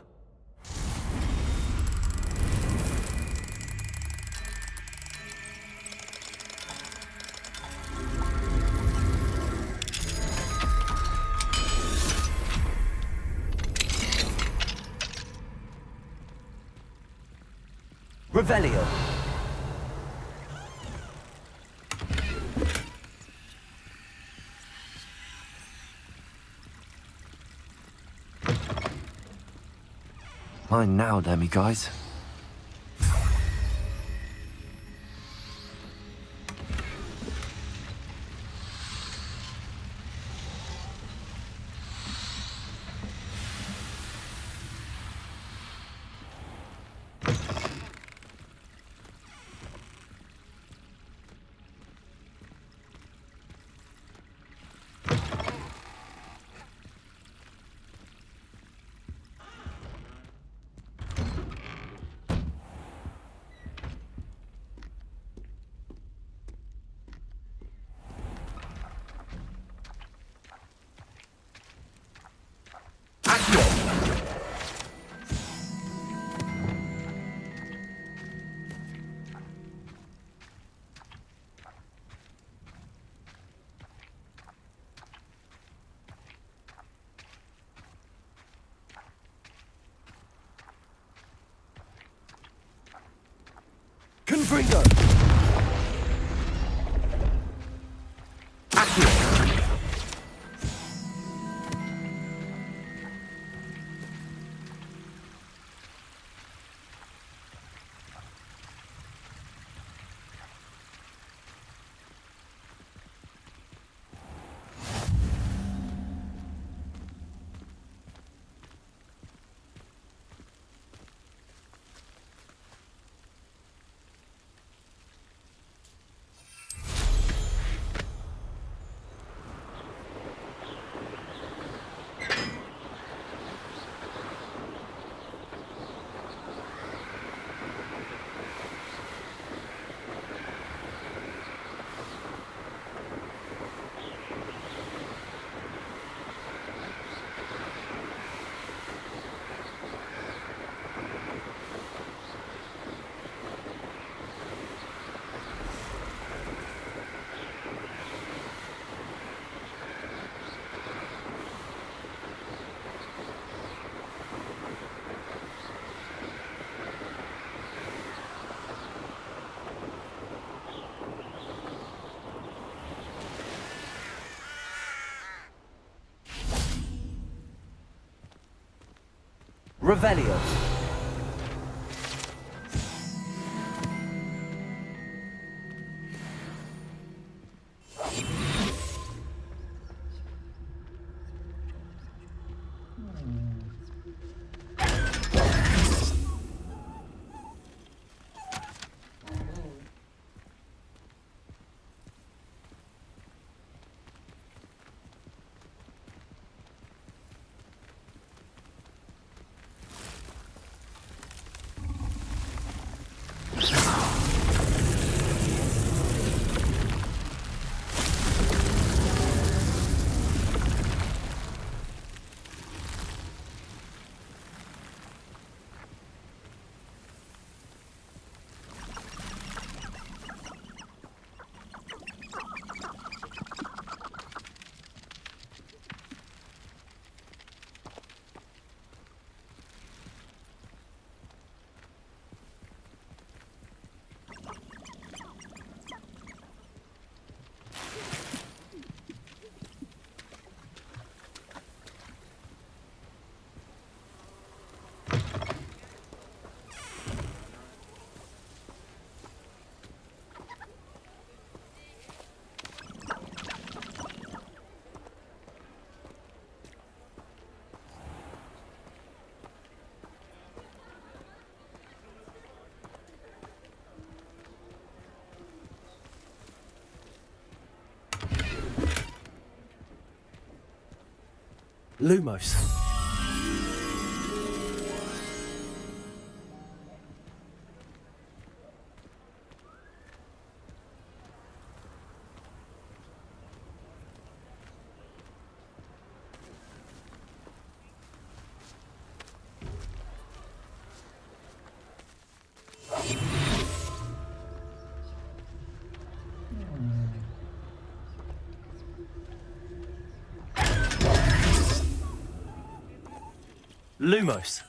Revelio. Mine now, Demi guys. Confringo! Accurate! Revelio. Lumos. Lumos.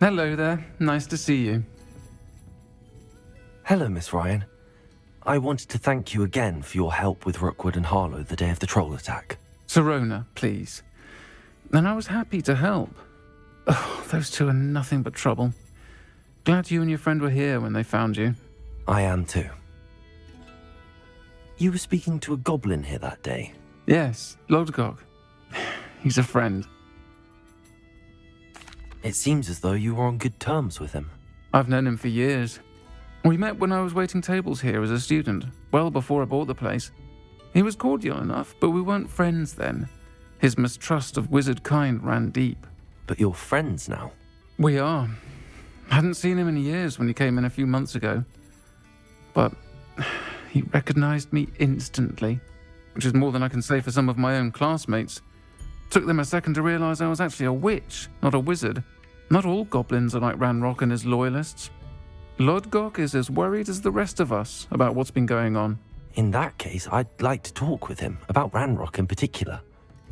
Hello there. Nice to see you. Hello, Miss Ryan. I wanted to thank you again for your help with Rookwood and Harlow the day of the troll attack. Sirona, please. And I was happy to help. Oh, those two are nothing but trouble. Glad you and your friend were here when they found you. I am too. You were speaking to a goblin here that day? Yes, Lodgok. He's a friend. It seems as though you were on good terms with him. I've known him for years. We met when I was waiting tables here as a student, well before I bought the place. He was cordial enough, but we weren't friends then. His mistrust of wizard kind ran deep. But you're friends now? We are. Hadn't seen him in years when he came in a few months ago. But he recognized me instantly, which is more than I can say for some of my own classmates. Took them a second to realize I was actually a witch, not a wizard. Not all goblins are like Ranrock and his loyalists. Lodgok is as worried as the rest of us about what's been going on. In that case, I'd like to talk with him, about Ranrock in particular.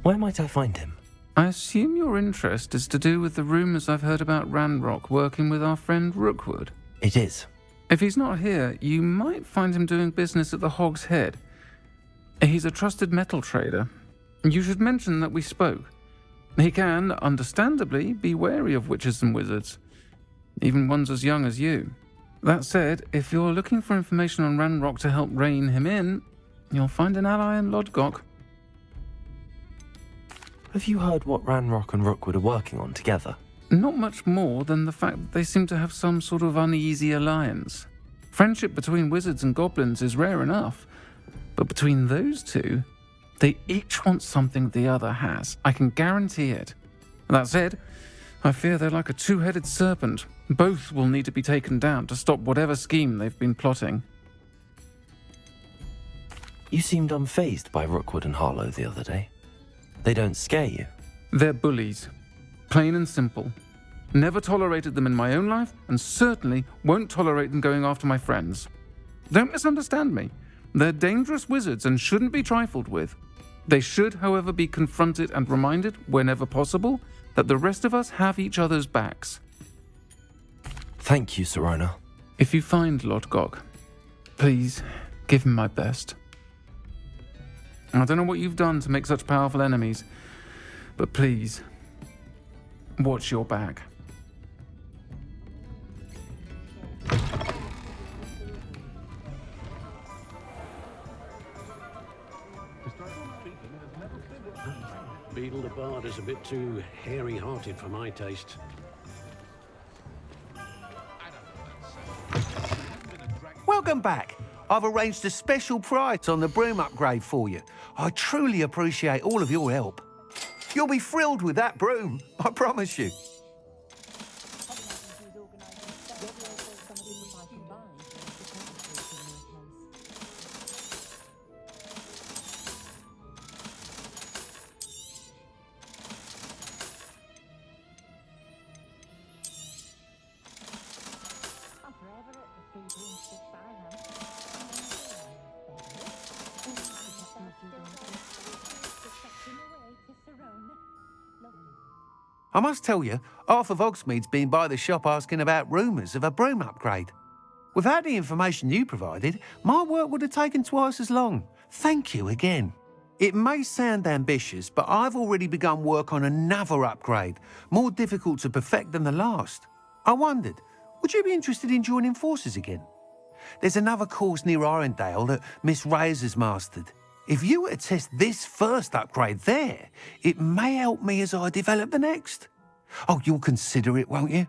Where might I find him? I assume your interest is to do with the rumors I've heard about Ranrock working with our friend Rookwood. It is. If he's not here, you might find him doing business at the Hog's Head. He's a trusted metal trader. You should mention that we spoke. He can, understandably, be wary of witches and wizards, even ones as young as you. That said, if you're looking for information on Ranrock to help rein him in, you'll find an ally in Lodgok. Have you heard what Ranrock and Rookwood are working on together? Not much more than the fact that they seem to have some sort of uneasy alliance. Friendship between wizards and goblins is rare enough, but between those two, they each want something the other has. I can guarantee it. That said, I fear they're like a two-headed serpent. Both will need to be taken down to stop whatever scheme they've been plotting. You seemed unfazed by Rookwood and Harlow the other day. They don't scare you? They're bullies. Plain and simple. Never tolerated them in my own life, and certainly won't tolerate them going after my friends. Don't misunderstand me. They're dangerous wizards and shouldn't be trifled with. They should, however, be confronted and reminded, whenever possible, that the rest of us have each other's backs. Thank you, Serona. If you find Lodgok, please give him my best. I don't know what you've done to make such powerful enemies, but please, watch your back. Beetle the Bard is a bit too hairy-hearted for my taste. Welcome back. I've arranged a special price on the broom upgrade for you. I truly appreciate all of your help. You'll be thrilled with that broom, I promise you. I must tell you, half of Hogsmeade's been by the shop asking about rumours of a broom upgrade. Without the information you provided, my work would have taken twice as long. Thank you again. It may sound ambitious, but I've already begun work on another upgrade, more difficult to perfect than the last. I wondered, would you be interested in joining forces again? There's another course near Arendale that Miss Reyes has mastered. If you were to test this first upgrade there, it may help me as I develop the next. Oh, you'll consider it, won't you?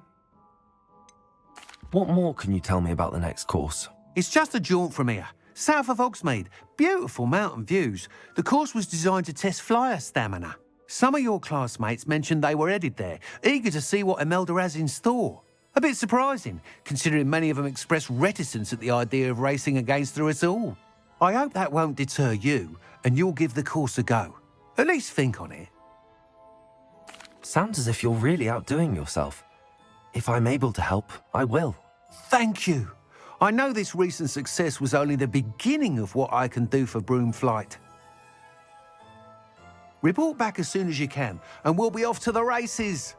What more can you tell me about the next course? It's just a jaunt from here, south of Hogsmeade. Beautiful mountain views. The course was designed to test flyer stamina. Some of your classmates mentioned they were headed there, eager to see what Imelda has in store. A bit surprising, considering many of them expressed reticence at the idea of racing against her at all. I hope that won't deter you, and you'll give the course a go. At least think on it. Sounds as if you're really outdoing yourself. If I'm able to help, I will. Thank you. I know this recent success was only the beginning of what I can do for Broomflight. Report back as soon as you can, and we'll be off to the races.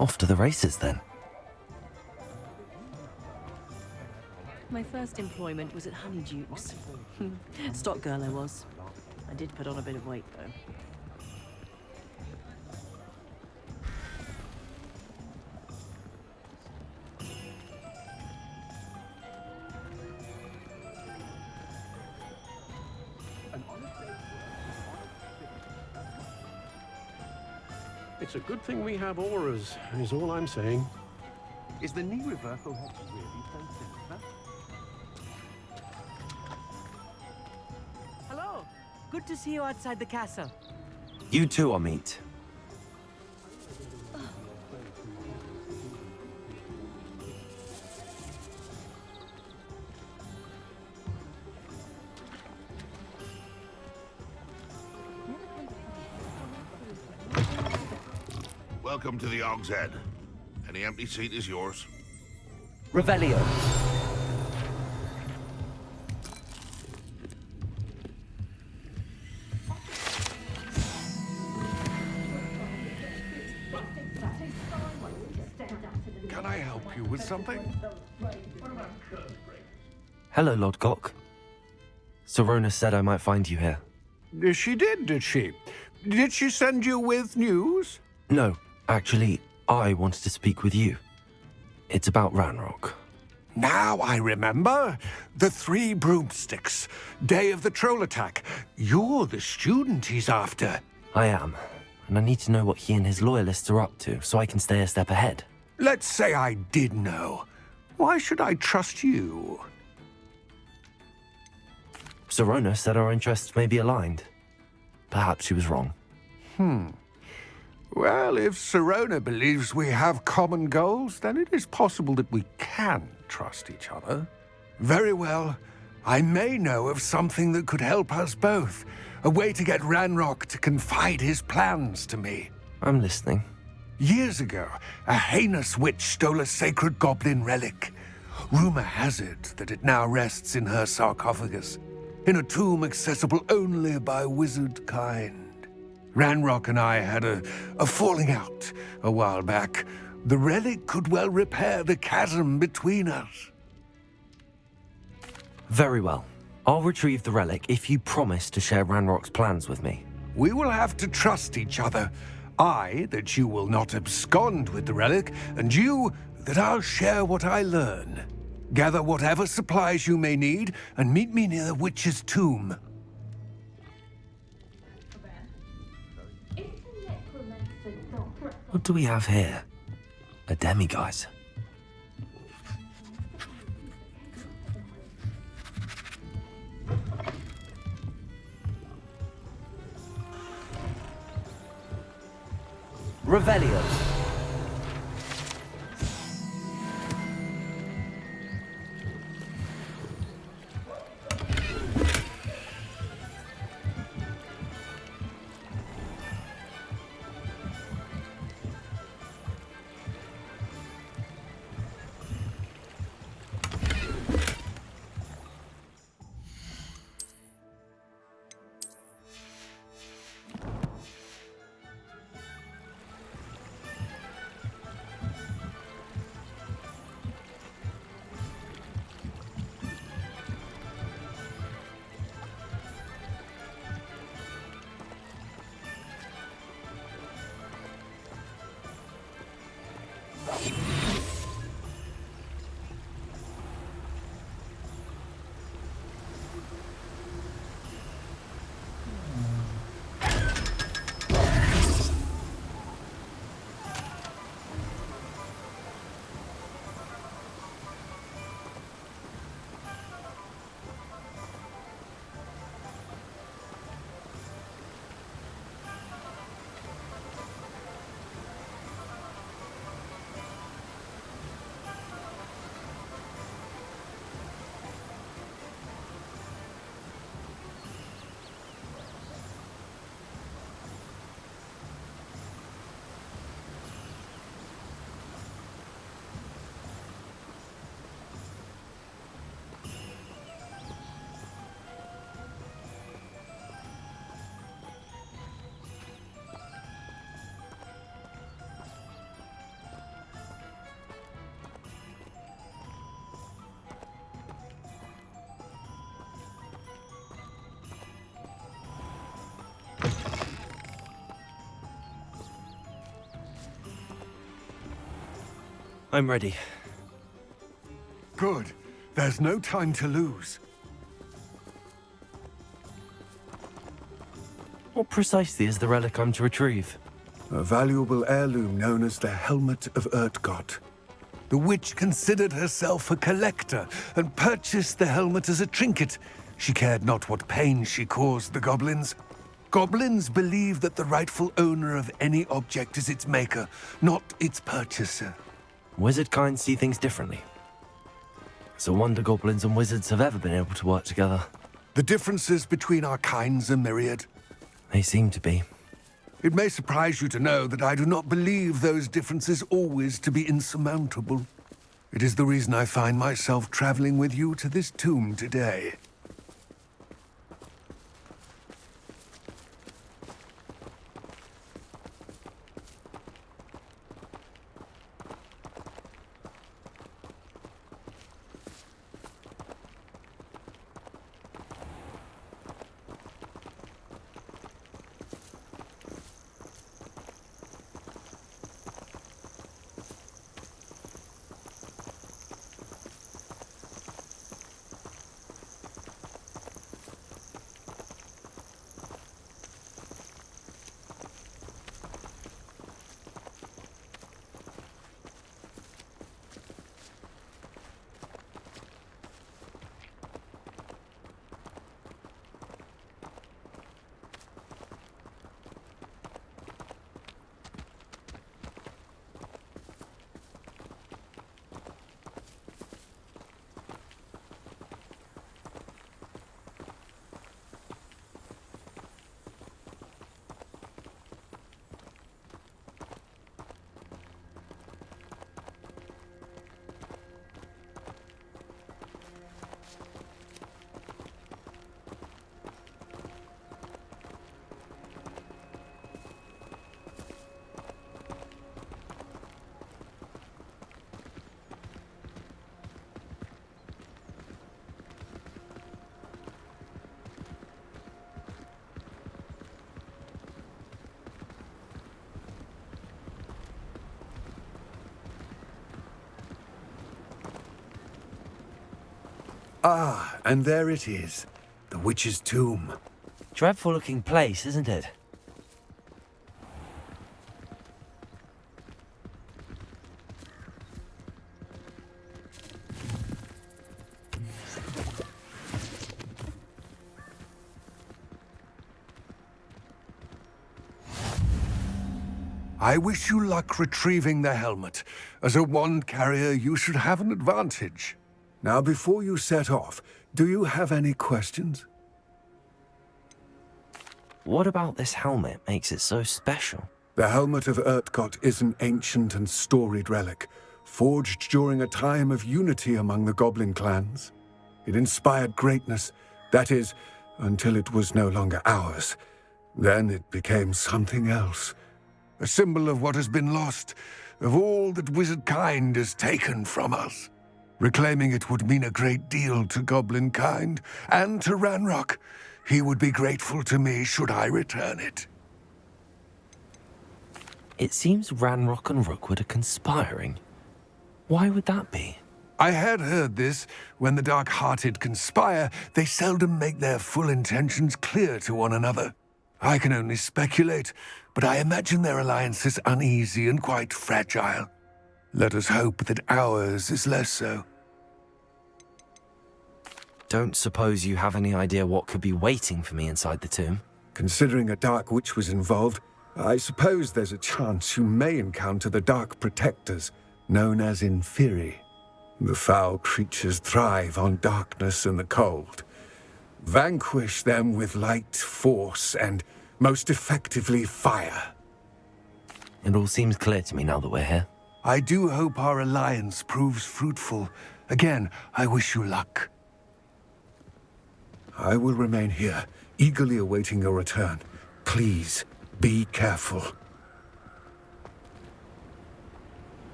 Off to the races then. My first employment was at Honeyduke's. Stock girl I was. I did put on a bit of weight, though. It's a good thing we have auras, is all I'm saying. Is the knee reversal head really so sinister? Hello. Good to see you outside the castle. You too, Amit. Welcome to the Og's Head. Any empty seat is yours. Revelio. Can I help you with something? Hello, Lodgok. Serona said I might find you here. She did she? Did she send you with news? No, actually, I wanted to speak with you. It's about Ranrock. Now I remember. The 3 broomsticks. Day of the troll attack. You're the student he's after. I am, and I need to know what he and his loyalists are up to so I can stay a step ahead. Let's say I did know. Why should I trust you? Serona said our interests may be aligned. Perhaps she was wrong. Well, if Serona believes we have common goals, then it is possible that we can trust each other. Very well. I may know of something that could help us both. A way to get Ranrock to confide his plans to me. I'm listening. Years ago, a heinous witch stole a sacred goblin relic. Rumor has it that it now rests in her sarcophagus, in a tomb accessible only by wizard kind. Ranrock and I had a falling out a while back. The relic could well repair the chasm between us. Very well. I'll retrieve the relic if you promise to share Ranrock's plans with me. We will have to trust each other. I, that you will not abscond with the relic, and you, that I'll share what I learn. Gather whatever supplies you may need, and meet me near the witch's tomb. What do we have here? A demiguise. Revelio. I'm ready. Good. There's no time to lose. What precisely is the relic I'm to retrieve? A valuable heirloom known as the Helmet of Urtkot. The witch considered herself a collector and purchased the helmet as a trinket. She cared not what pain she caused the goblins. Goblins believe that the rightful owner of any object is its maker, not its purchaser. Wizard kind see things differently. It's a wonder goblins and wizards have ever been able to work together. The differences between our kinds are myriad. They seem to be. It may surprise you to know that I do not believe those differences always to be insurmountable. It is the reason I find myself traveling with you to this tomb today. Ah, and there it is. The witch's tomb. Dreadful looking place, isn't it? I wish you luck retrieving the helmet. As a wand carrier, you should have an advantage. Now, before you set off, do you have any questions? What about this helmet makes it so special? The Helmet of Urtkot is an ancient and storied relic, forged during a time of unity among the goblin clans. It inspired greatness, that is, until it was no longer ours. Then it became something else. A symbol of what has been lost, of all that wizard kind has taken from us. Reclaiming it would mean a great deal to goblin kind, and to Ranrock. He would be grateful to me should I return it. It seems Ranrock and Rookwood are conspiring. Why would that be? I had heard this. When the dark-hearted conspire, they seldom make their full intentions clear to one another. I can only speculate, but I imagine their alliance is uneasy and quite fragile. Let us hope that ours is less so. Don't suppose you have any idea what could be waiting for me inside the tomb? Considering a dark witch was involved, I suppose there's a chance you may encounter the Dark Protectors, known as Inferi. The foul creatures thrive on darkness and the cold. Vanquish them with light, force, and, most effectively, fire. It all seems clear to me now that we're here. I do hope our alliance proves fruitful. Again, I wish you luck. I will remain here, eagerly awaiting your return. Please, be careful.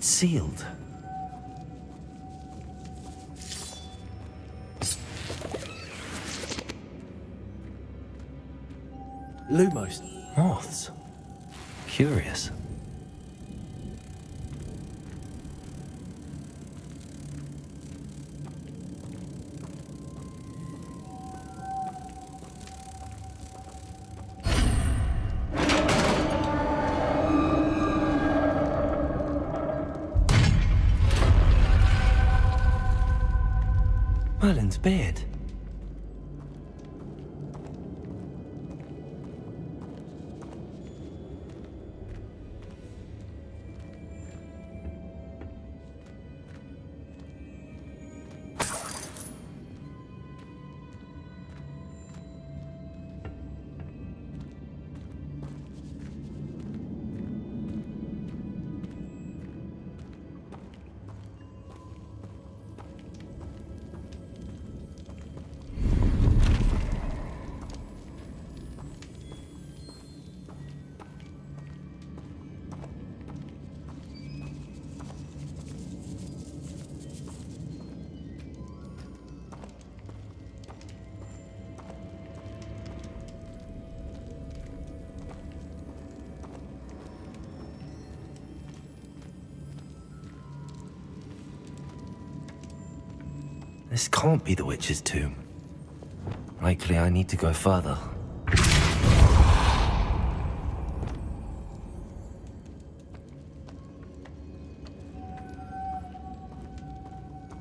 It's sealed. Lumos. Moths. Curious. Merlin's beard. This can't be the witch's tomb. Likely I need to go further.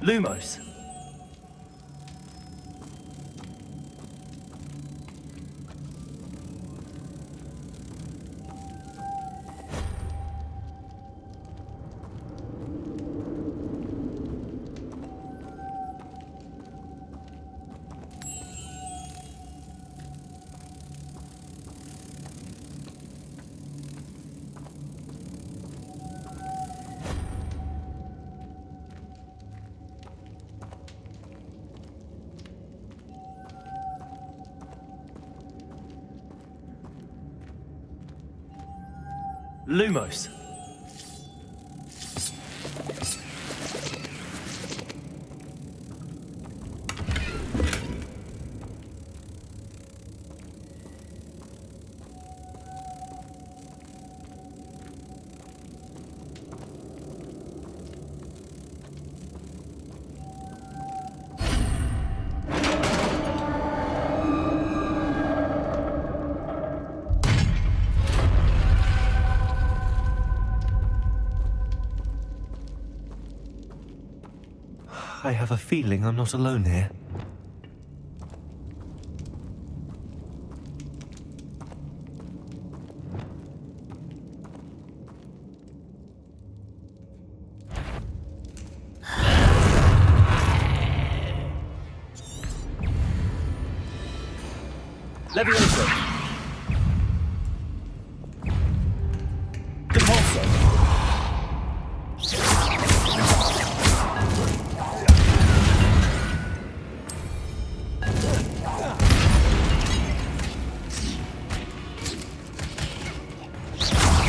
Lumos. Lumos. I have a feeling I'm not alone here. Levioso. Compulso.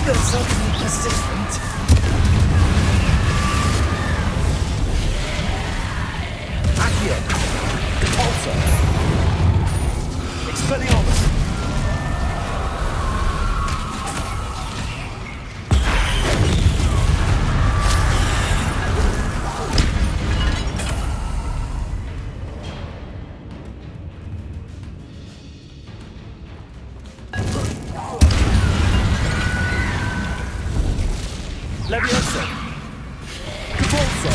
They're suddenly persistent. Accio. Compulso. Expelliarmus. Levioso. Compulso.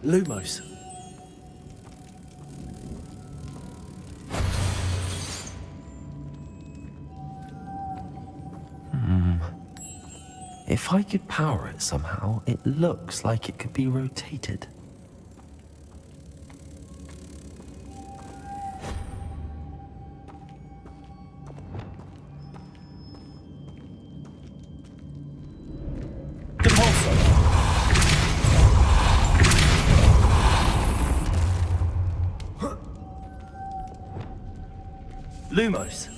Lumos. If I could power it somehow, it looks like it could be rotated. Lumos.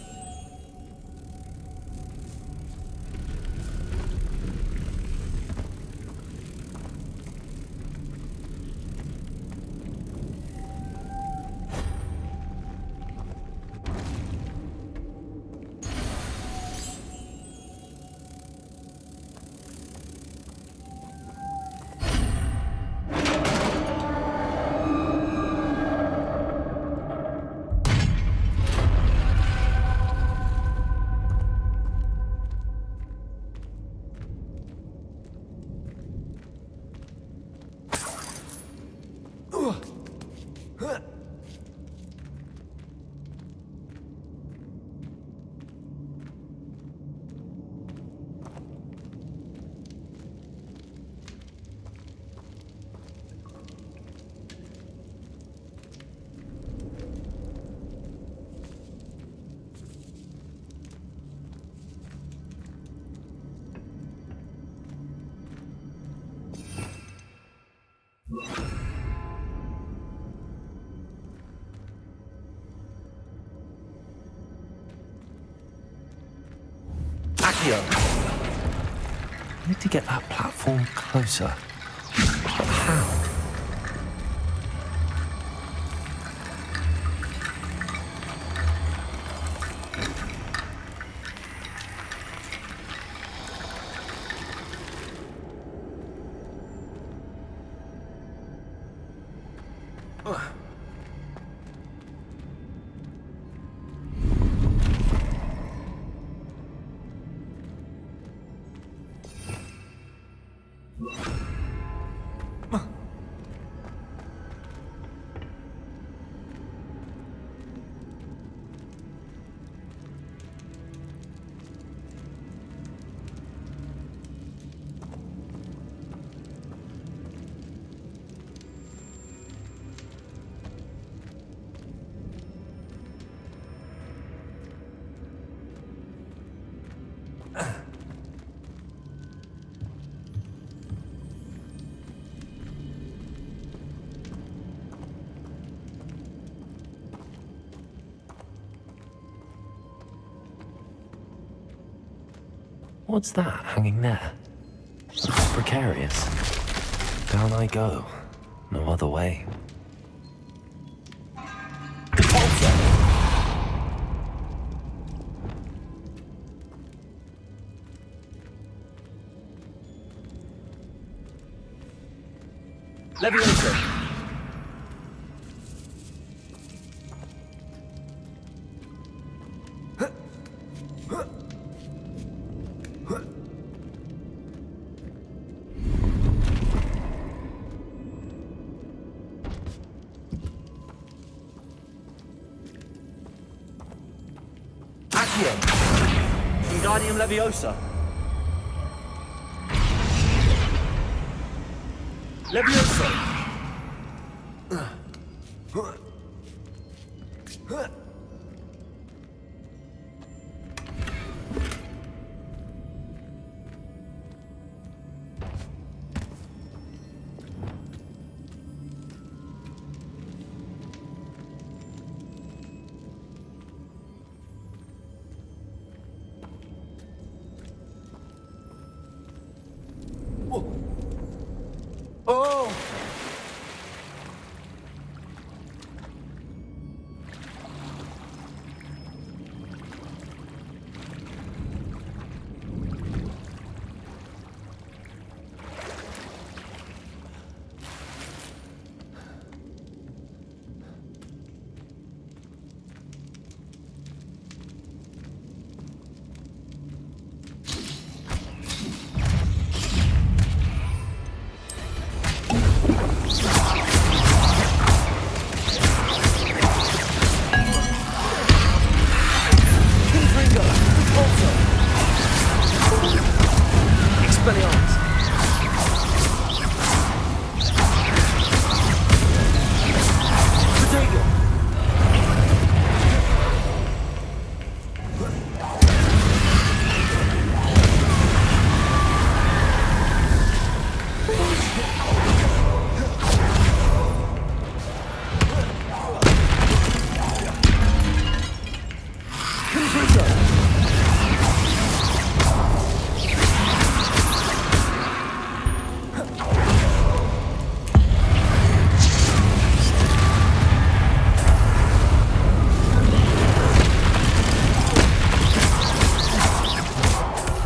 I need to get that platform closer. But how? What's that hanging there? It's precarious. Down I go. No other way. Leviosa! Wingardium Leviosa. Leviosa.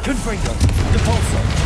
Confringo! Depulso!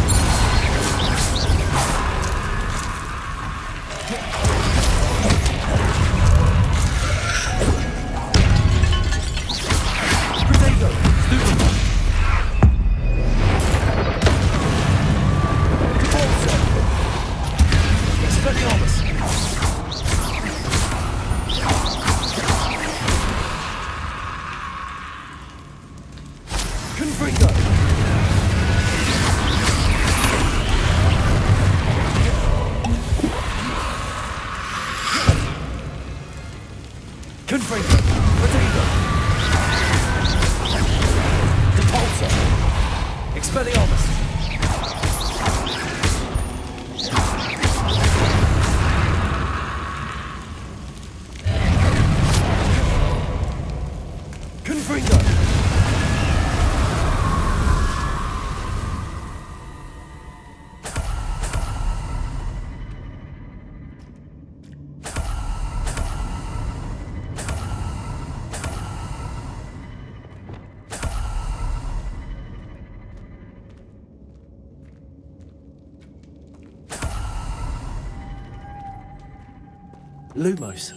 Lumos.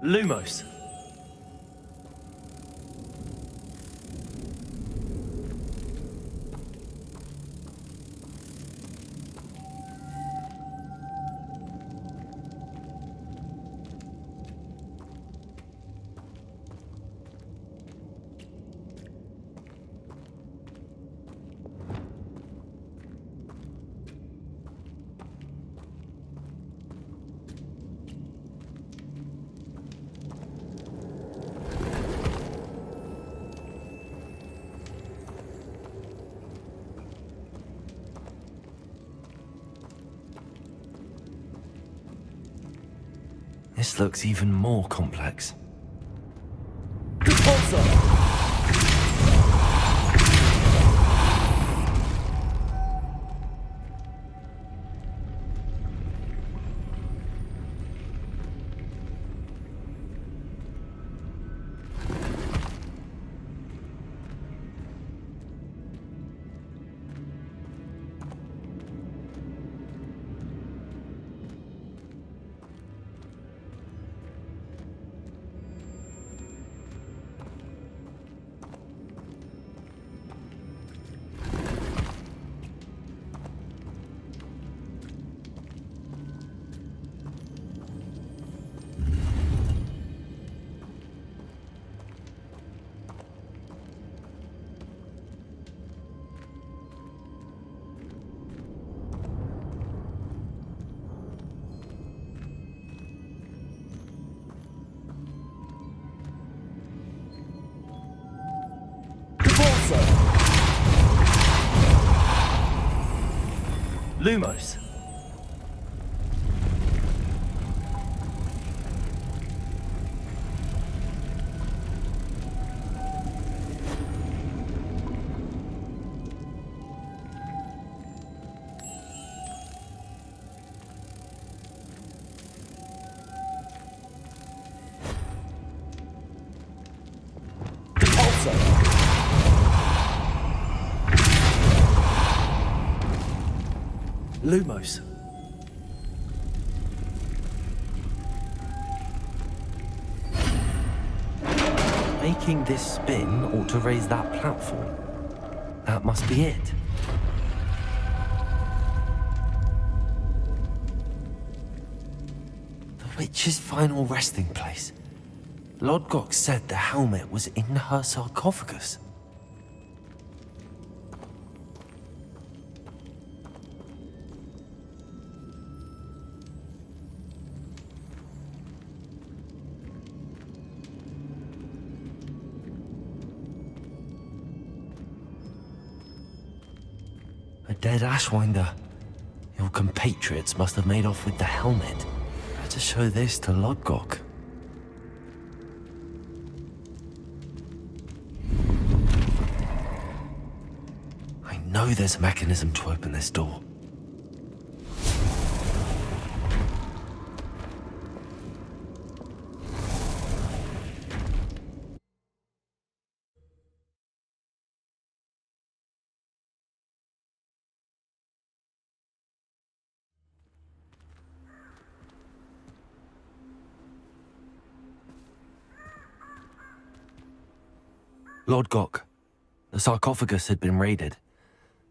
Lumos. This looks even more complex. Lumos. Lumos. Making this spin ought to raise that platform. That must be it. The witch's final resting place. Lodgok said the helmet was in her sarcophagus. A dead Ashwinder. Your compatriots must have made off with the helmet. Better show this to Lodgok. I know there's a mechanism to open this door. Lord Gok, the sarcophagus had been raided.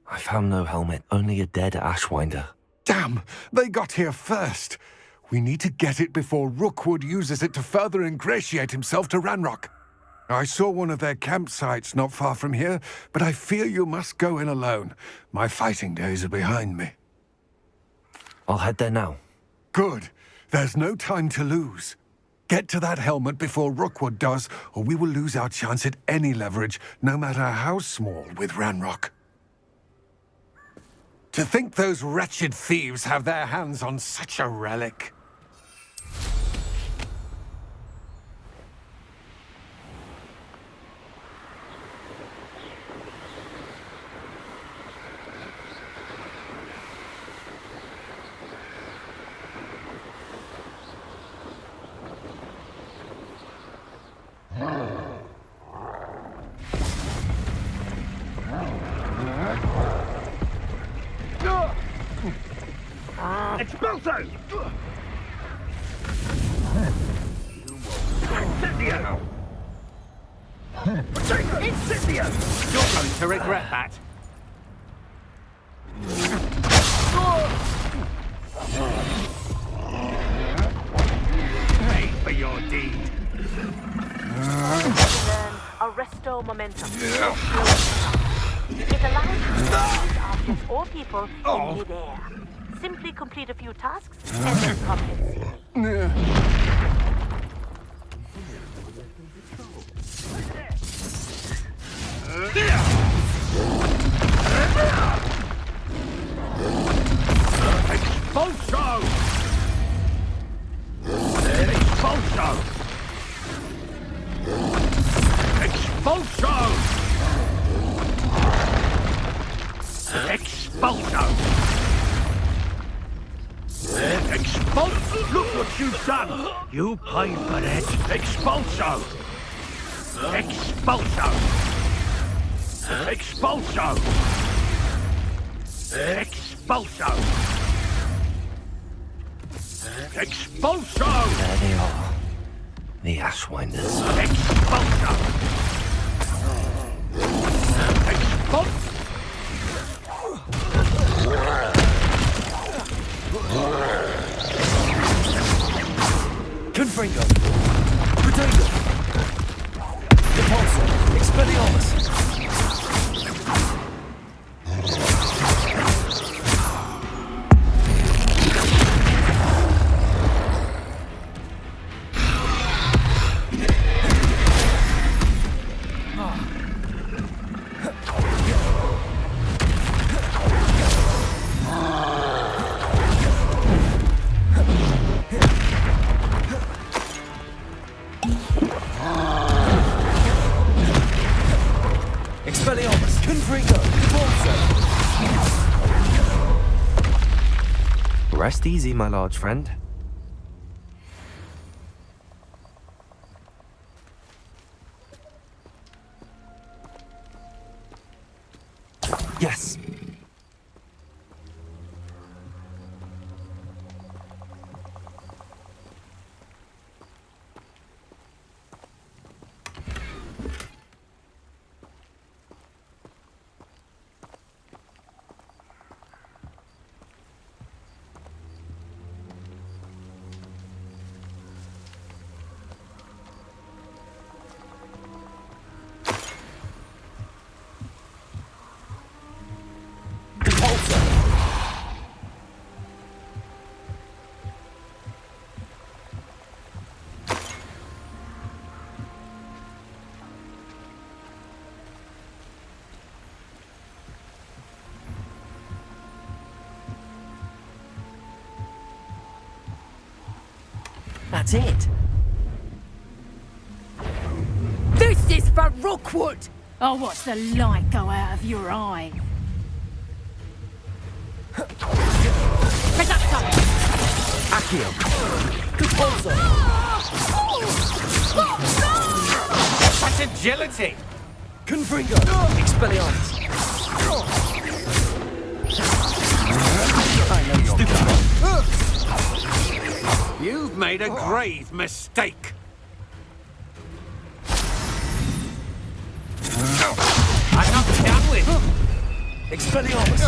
I found no helmet, only a dead Ashwinder. Damn! They got here first! We need to get it before Rookwood uses it to further ingratiate himself to Ranrock. I saw one of their campsites not far from here, but I fear you must go in alone. My fighting days are behind me. I'll head there now. Good. There's no time to lose. Get to that helmet before Rookwood does, or we will lose our chance at any leverage, no matter how small, with Ranrock. To think those wretched thieves have their hands on such a relic. Expulso! Incendio! Incendio! You're going to regret that. Pay for your deed. Arresto momentum. It allows you to use objects or people in midair. Simply complete a few tasks and then come and see me. Expulso! Expulso! Expulso! Expulso! Expulso! Look what you've done! You paid for it! Expulso! Expulso! Expulso! Expulso! Expulso! There they are. The Ashwinders. Expulso! Expulso! Confringo! Protego! Repulsor! Expelliarmus! Expelliarmus! Confringo! Repulsor! Rest easy, my large friend. Yes. That's it. This is for Rookwood! I'll watch the light go out of your eye. Accio. Repulso. That's agility! Confringo. Expelliarmus. I know you're You've made a grave mistake. I'm not done with. Expelliarmus.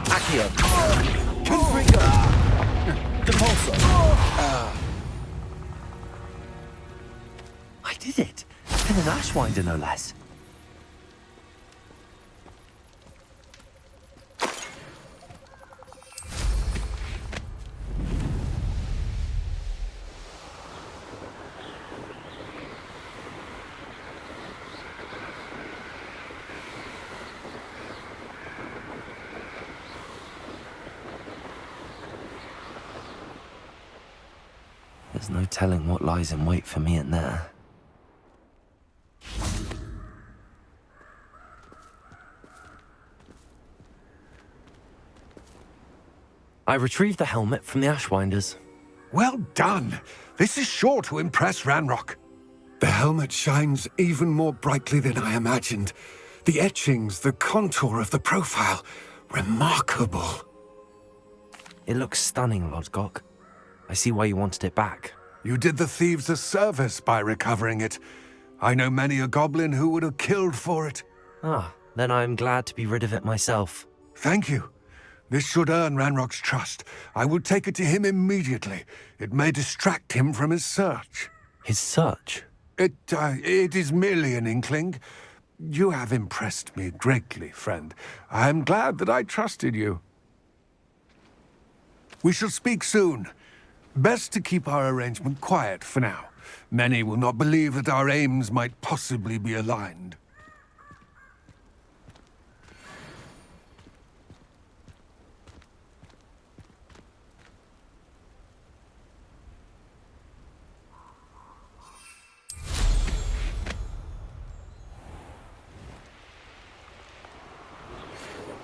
Accio. Confringo. Repulso. I did it. And an Ashwinder, no less. There's no telling what lies in wait for me in there. I retrieved the helmet from the Ashwinders. Well done. This is sure to impress Ranrock. The helmet shines even more brightly than I imagined. The etchings, the contour of the profile, remarkable. It looks stunning, Lodgok. I see why you wanted it back. You did the thieves a service by recovering it. I know many a goblin who would have killed for it. Ah, then I'm glad to be rid of it myself. Thank you. This should earn Ranrock's trust. I will take it to him immediately. It may distract him from his search. His search? It is merely an inkling. You have impressed me greatly, friend. I am glad that I trusted you. We shall speak soon. Best to keep our arrangement quiet for now. Many will not believe that our aims might possibly be aligned.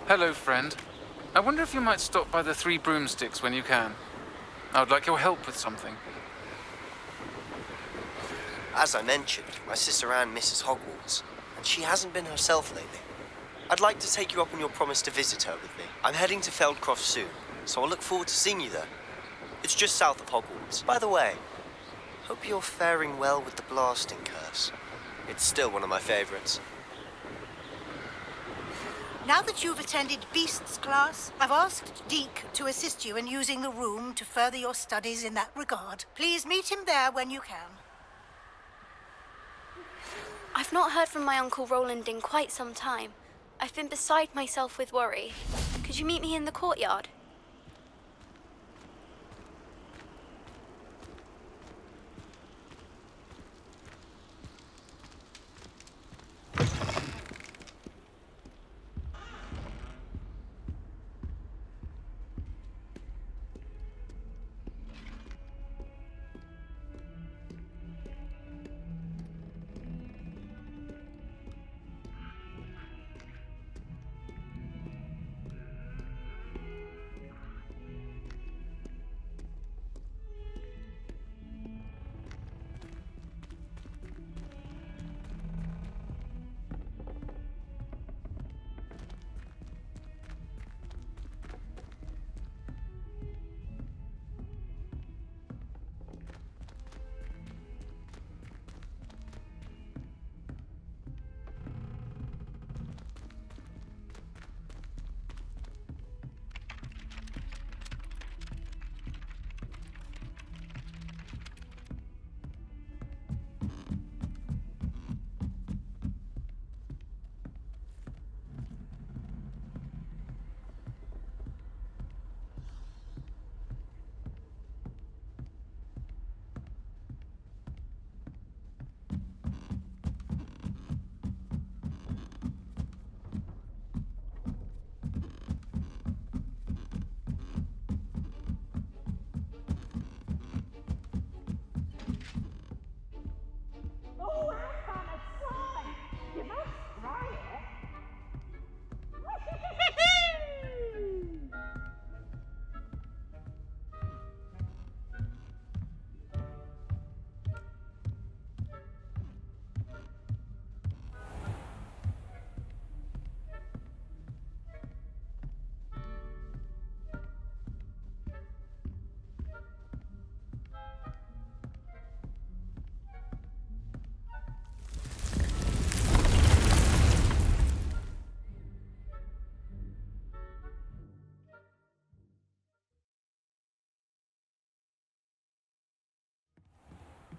Hello, friend. I wonder if you might stop by the Three Broomsticks when you can. I would like your help with something. As I mentioned, my sister Anne misses Hogwarts, and she hasn't been herself lately. I'd like to take you up on your promise to visit her with me. I'm heading to Feldcroft soon, so I'll look forward to seeing you there. It's just south of Hogwarts. By the way, hope you're faring well with the blasting curse. It's still one of my favorites. Now that you've attended Beasts class, I've asked Deke to assist you in using the room to further your studies in that regard. Please meet him there when you can. I've not heard from my Uncle Roland in quite some time. I've been beside myself with worry. Could you meet me in the courtyard?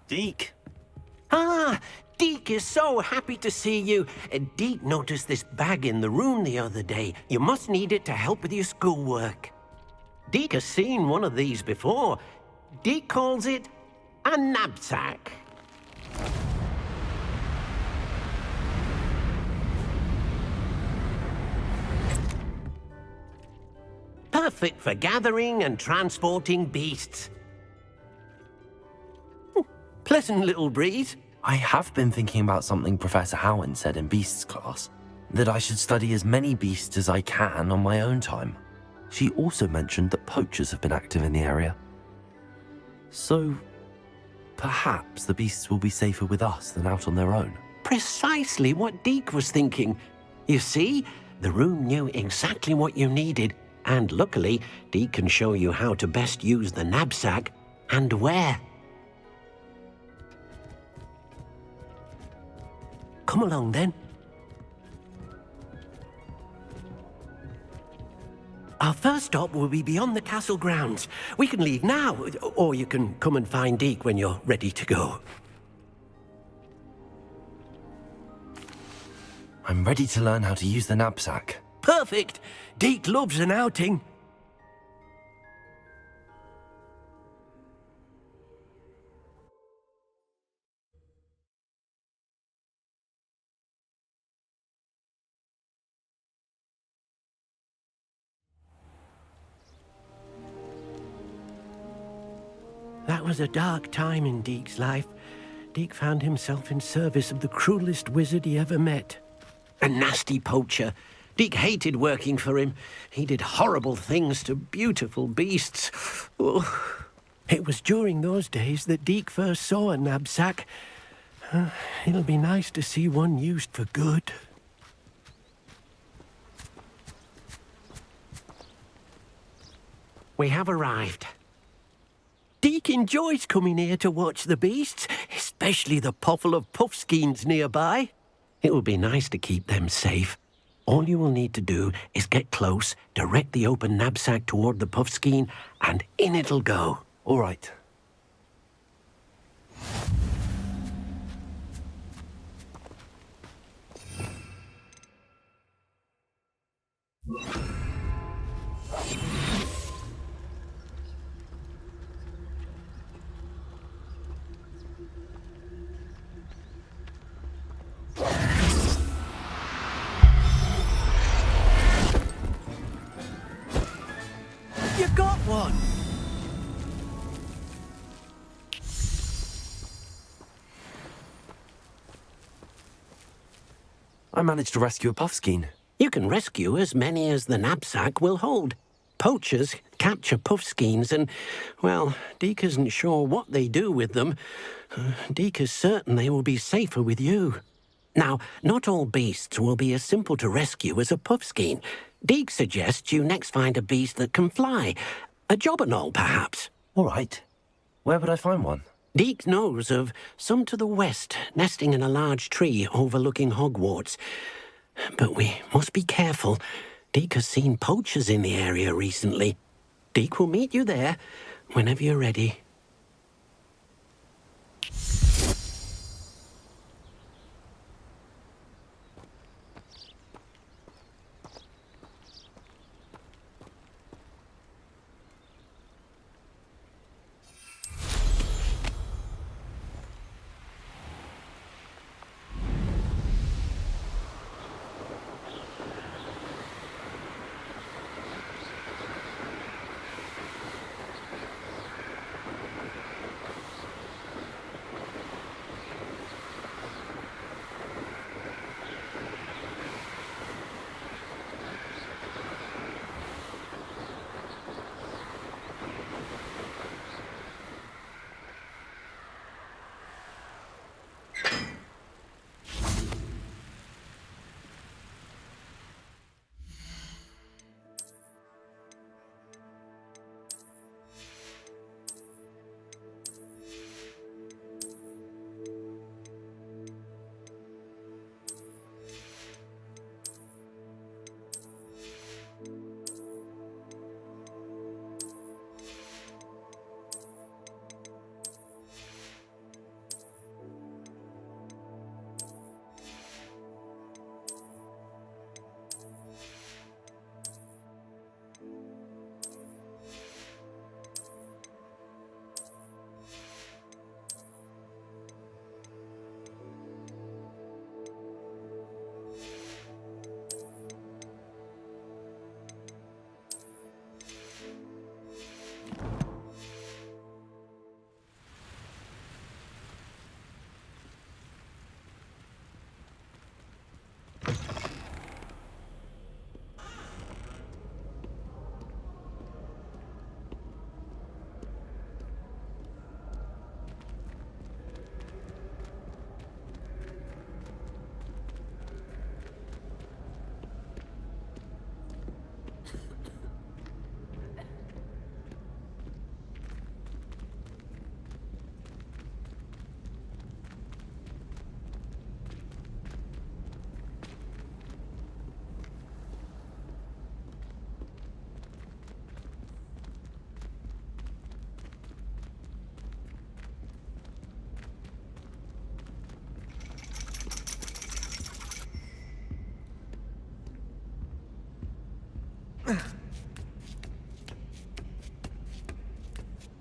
Deke. Ah, Deke is so happy to see you. Deke noticed this bag in the room the other day. You must need it to help with your schoolwork. Deke has seen one of these before. Deke calls it a knapsack. Perfect for gathering and transporting beasts. Pleasant little breeze. I have been thinking about something Professor Howen said in Beasts class, that I should study as many beasts as I can on my own time. She also mentioned that poachers have been active in the area. So, perhaps the beasts will be safer with us than out on their own. Precisely what Deke was thinking. You see, the room knew exactly what you needed, and luckily, Deke can show you how to best use the knapsack and where. Come along then. Our first stop will be beyond the castle grounds. We can leave now, or you can come and find Deke when you're ready to go. I'm ready to learn how to use the knapsack. Perfect! Deke loves an outing. That was a dark time in Deke's life. Deke found himself in service of the cruelest wizard he ever met. A nasty poacher. Deke hated working for him. He did horrible things to beautiful beasts. Oh. It was during those days that Deke first saw a knapsack. It'll be nice to see one used for good. We have arrived. Deke enjoys coming here to watch the beasts, especially the potful of puffskeins nearby. It will be nice to keep them safe. All you will need to do is get close, direct the open knapsack toward the puffskein, and in it'll go. All right. You got one! I managed to rescue a puffskein. You can rescue as many as the knapsack will hold. Poachers capture puffskeins and, well, Deke isn't sure what they do with them. Deke is certain they will be safer with you. Now, not all beasts will be as simple to rescue as a puffskein. Deke suggests you next find a beast that can fly. A jobberknoll, perhaps. All right. Where would I find one? Deke knows of some to the west, nesting in a large tree overlooking Hogwarts. But we must be careful. Deke has seen poachers in the area recently. Deke will meet you there whenever you're ready.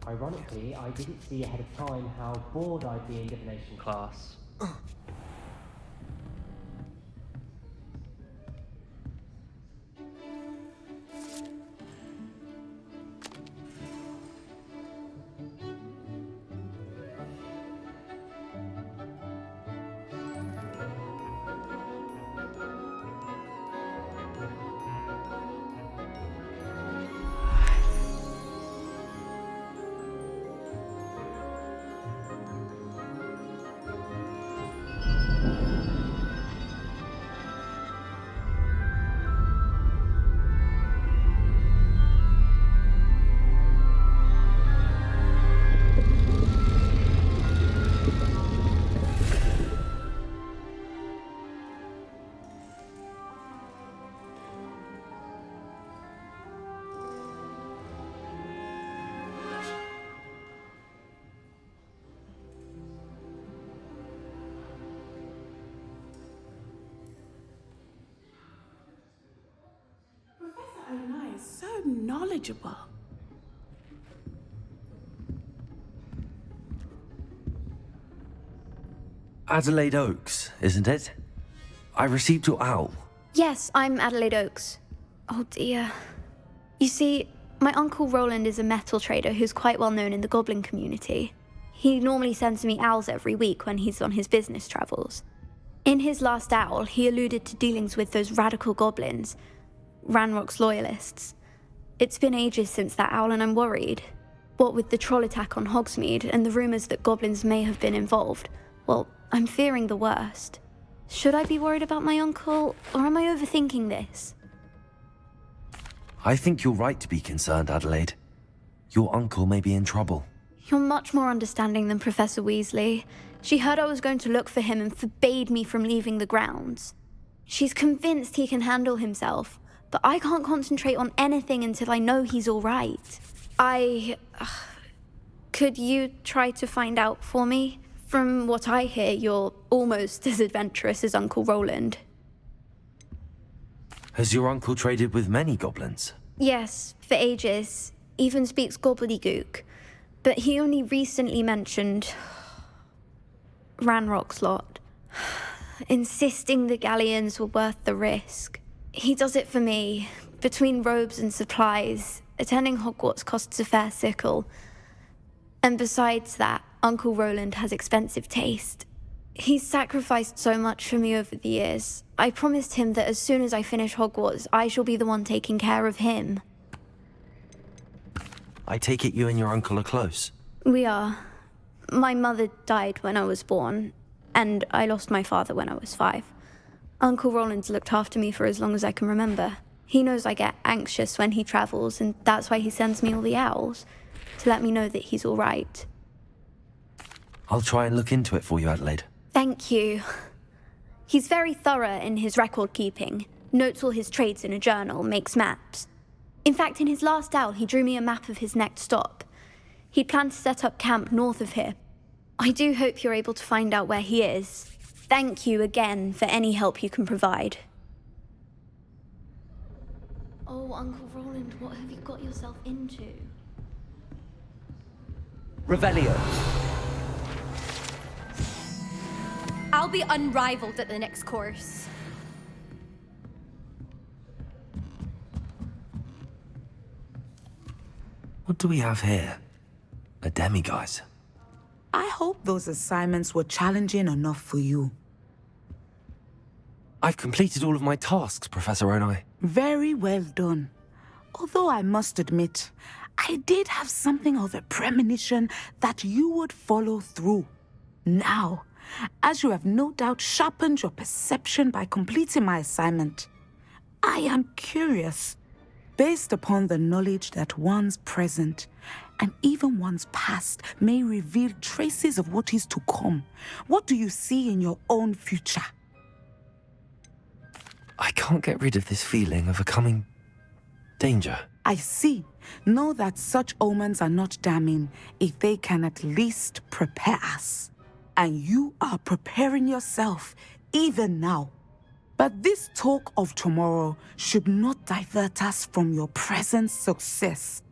Ironically, I didn't see ahead of time how bored I'd be in divination class. So knowledgeable. Adelaide Oaks, isn't it? I received your owl. Yes, I'm Adelaide Oaks. Oh dear. You see, my Uncle Roland is a metal trader who's quite well known in the goblin community. He normally sends me owls every week when he's on his business travels. In his last owl, he alluded to dealings with those radical goblins, Ranrock's loyalists. It's been ages since that owl and I'm worried. What with the troll attack on Hogsmeade and the rumours that goblins may have been involved, well, I'm fearing the worst. Should I be worried about my uncle, or am I overthinking this? I think you're right to be concerned, Adelaide. Your uncle may be in trouble. You're much more understanding than Professor Weasley. She heard I was going to look for him and forbade me from leaving the grounds. She's convinced he can handle himself, but I can't concentrate on anything until I know he's all right. Could you try to find out for me? From what I hear, you're almost as adventurous as Uncle Roland. Has your uncle traded with many goblins? Yes, for ages. Even speaks gobbledygook. But he only recently mentioned Ranrock's lot, insisting the galleons were worth the risk. He does it for me. Between robes and supplies, attending Hogwarts costs a fair sickle. And besides that, Uncle Roland has expensive taste. He's sacrificed so much for me over the years. I promised him that as soon as I finish Hogwarts, I shall be the one taking care of him. I take it you and your uncle are close. We are. My mother died when I was born, and I lost my father when I was 5. Uncle Roland's looked after me for as long as I can remember. He knows I get anxious when he travels, and that's why he sends me all the owls, to let me know that he's all right. I'll try and look into it for you, Adelaide. Thank you. He's very thorough in his record keeping, notes all his trades in a journal, makes maps. In fact, in his last owl, he drew me a map of his next stop. He'd planned to set up camp north of here. I do hope you're able to find out where he is. Thank you again for any help you can provide. Oh, Uncle Roland, what have you got yourself into? Revelio. I'll be unrivaled at the next course. What do we have here? A demiguise. I hope those assignments were challenging enough for you. I've completed all of my tasks, Professor Onai. Very well done. Although I must admit, I did have something of a premonition that you would follow through. Now, as you have no doubt sharpened your perception by completing my assignment, I am curious, based upon the knowledge that one's present and even one's past may reveal traces of what is to come. What do you see in your own future? I can't get rid of this feeling of a coming danger. I see. Know that such omens are not damning if they can at least prepare us. And you are preparing yourself, even now. But this talk of tomorrow should not divert us from your present success.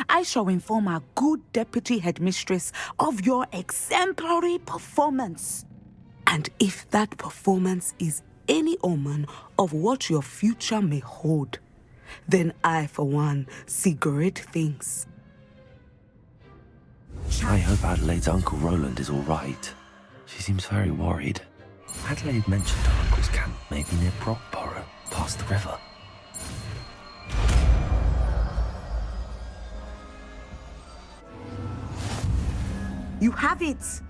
I shall inform our good deputy headmistress of your exemplary performance. And if that performance is any omen of what your future may hold, then I, for one, see great things. I hope Adelaide's Uncle Roland is all right. She seems very worried. Adelaide mentioned her uncle's camp may be near Brockborough, past the river. You have it!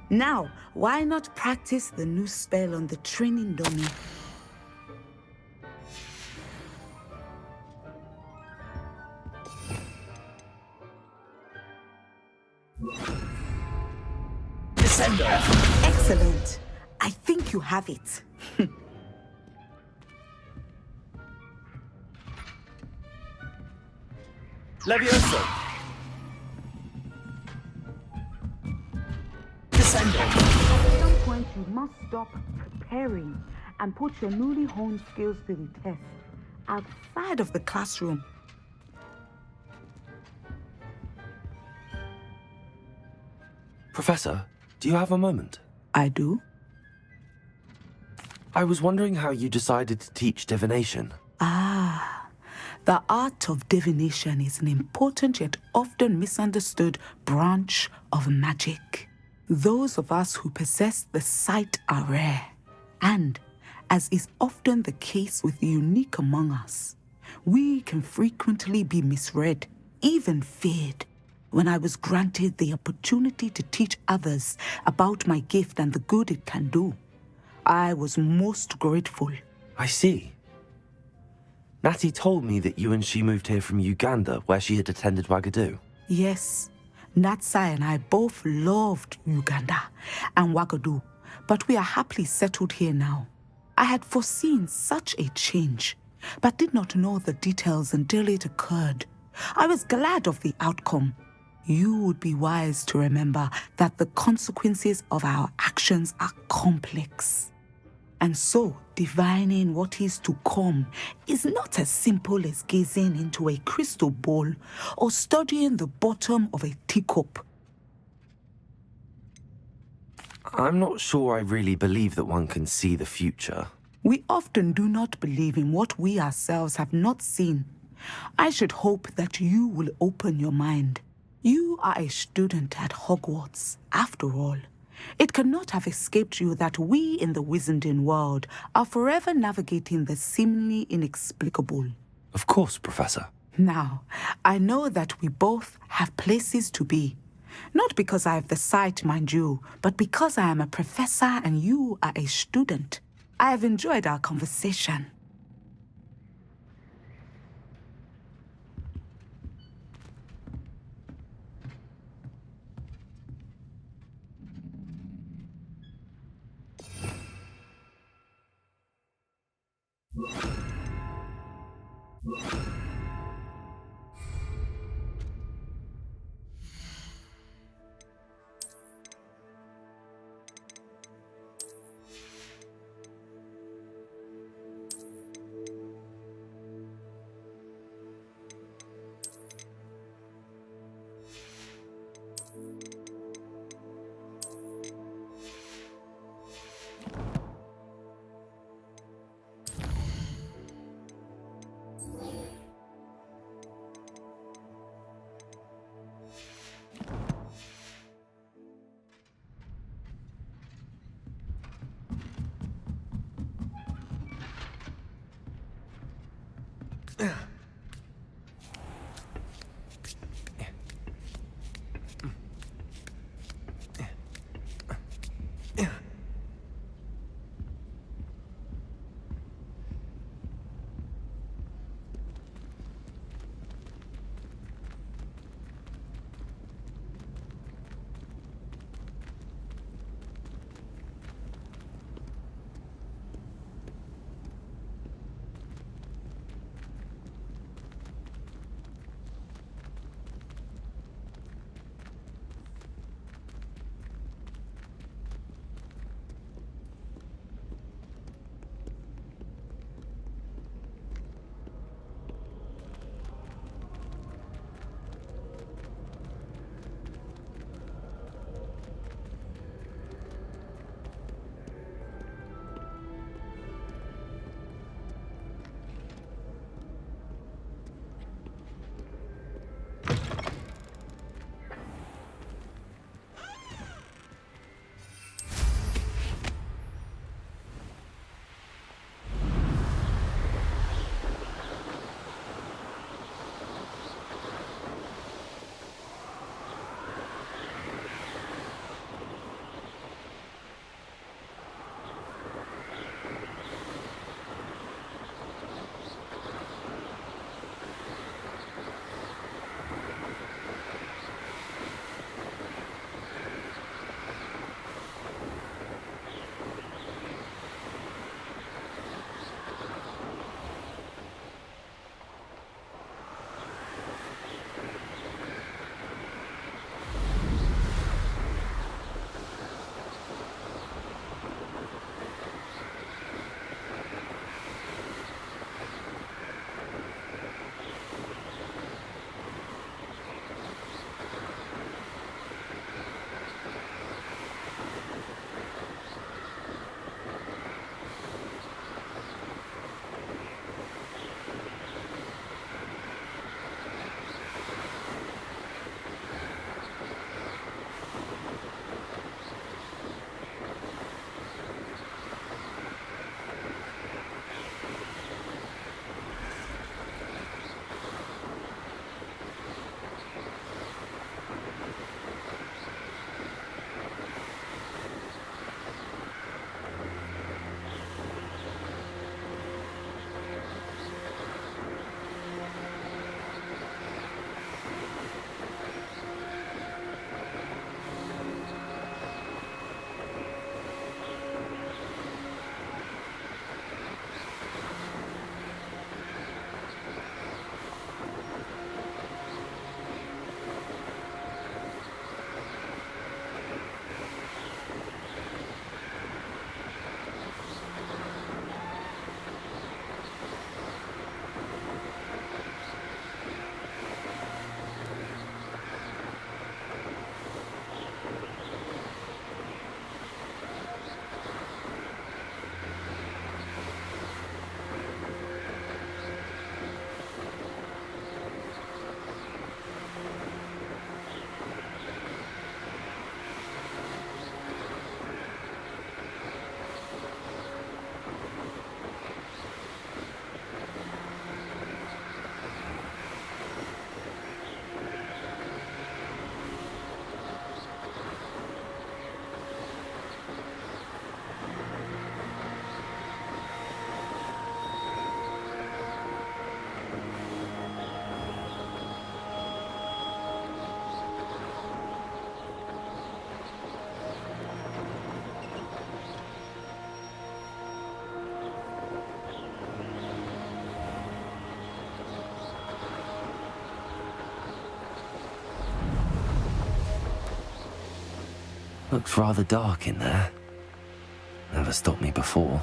Now, why not practice the new spell on the training dummy? Excellent. I think you have it. Levioso! At some point, you must stop preparing and put your newly honed skills to the test outside of the classroom. Professor, do you have a moment? I do. I was wondering how you decided to teach divination. The art of divination is an important yet often misunderstood branch of magic. Those of us who possess the sight are rare, and, as is often the case with the unique among us, we can frequently be misread, even feared. When I was granted the opportunity to teach others about my gift and the good it can do, I was most grateful. I see. Natty told me that you and she moved here from Uganda, where she had attended Wagadu. Yes, Natsai and I both loved Uganda and Wagadu, but we are happily settled here now. I had foreseen such a change, but did not know the details until it occurred. I was glad of the outcome. You would be wise to remember that the consequences of our actions are complex. And so, divining what is to come is not as simple as gazing into a crystal ball or studying the bottom of a teacup. I'm not sure I really believe that one can see the future. We often do not believe in what we ourselves have not seen. I should hope that you will open your mind. You are a student at Hogwarts, after all. It cannot have escaped you that we in the Wizarding world are forever navigating the seemingly inexplicable. Of course, Professor. Now, I know that we both have places to be. Not because I have the sight, mind you, but because I am a professor and you are a student. I have enjoyed our conversation. Looks rather dark in there. Never stopped me before.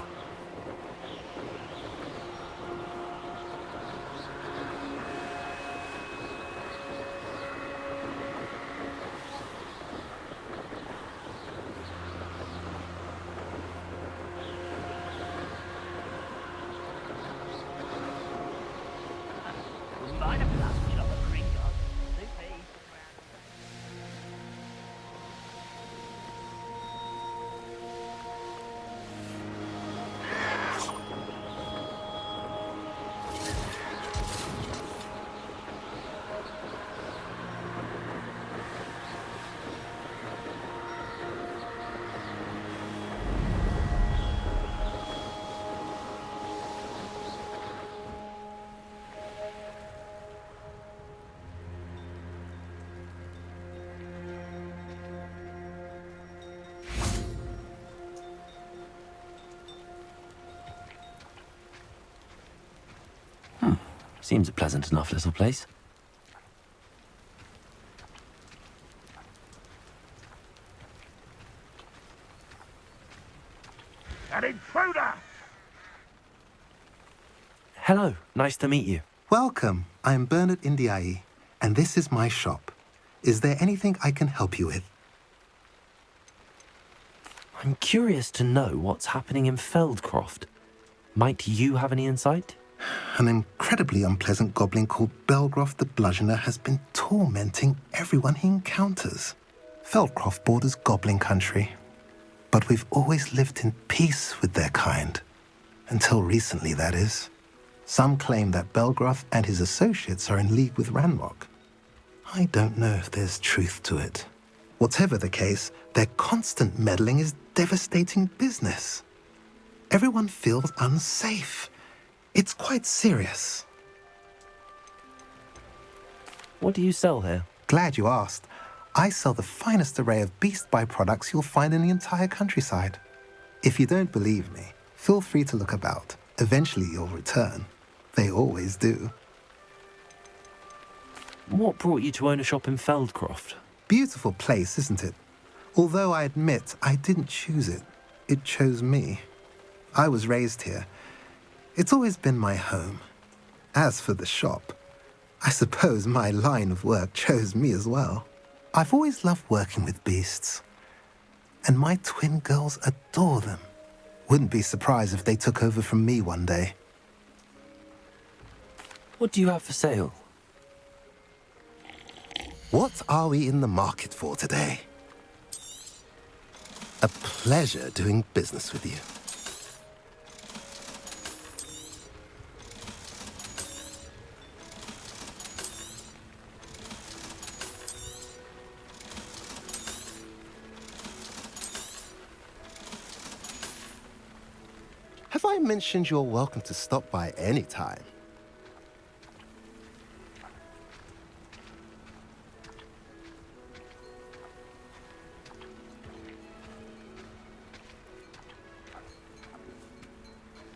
Seems a pleasant enough little place. An intruder! Hello, nice to meet you. Welcome. I'm Bernard Indiai, and this is my shop. Is there anything I can help you with? I'm curious to know what's happening in Feldcroft. Might you have any insight? An incredibly unpleasant goblin called Belgroth the Bludgeoner has been tormenting everyone he encounters. Feldcroft borders goblin country, but we've always lived in peace with their kind. Until recently, that is. Some claim that Belgroth and his associates are in league with Ranrock. I don't know if there's truth to it. Whatever the case, their constant meddling is devastating business. Everyone feels unsafe. It's quite serious. What do you sell here? Glad you asked. I sell the finest array of beast byproducts you'll find in the entire countryside. If you don't believe me, feel free to look about. Eventually you'll return. They always do. What brought you to own a shop in Feldcroft? Beautiful place, isn't it? Although I admit I didn't choose it. It chose me. I was raised here. It's always been my home. As for the shop, I suppose my line of work chose me as well. I've always loved working with beasts. And my twin girls adore them. Wouldn't be surprised if they took over from me one day. What do you have for sale? What are we in the market for today? A pleasure doing business with you. Have I mentioned you're welcome to stop by any time?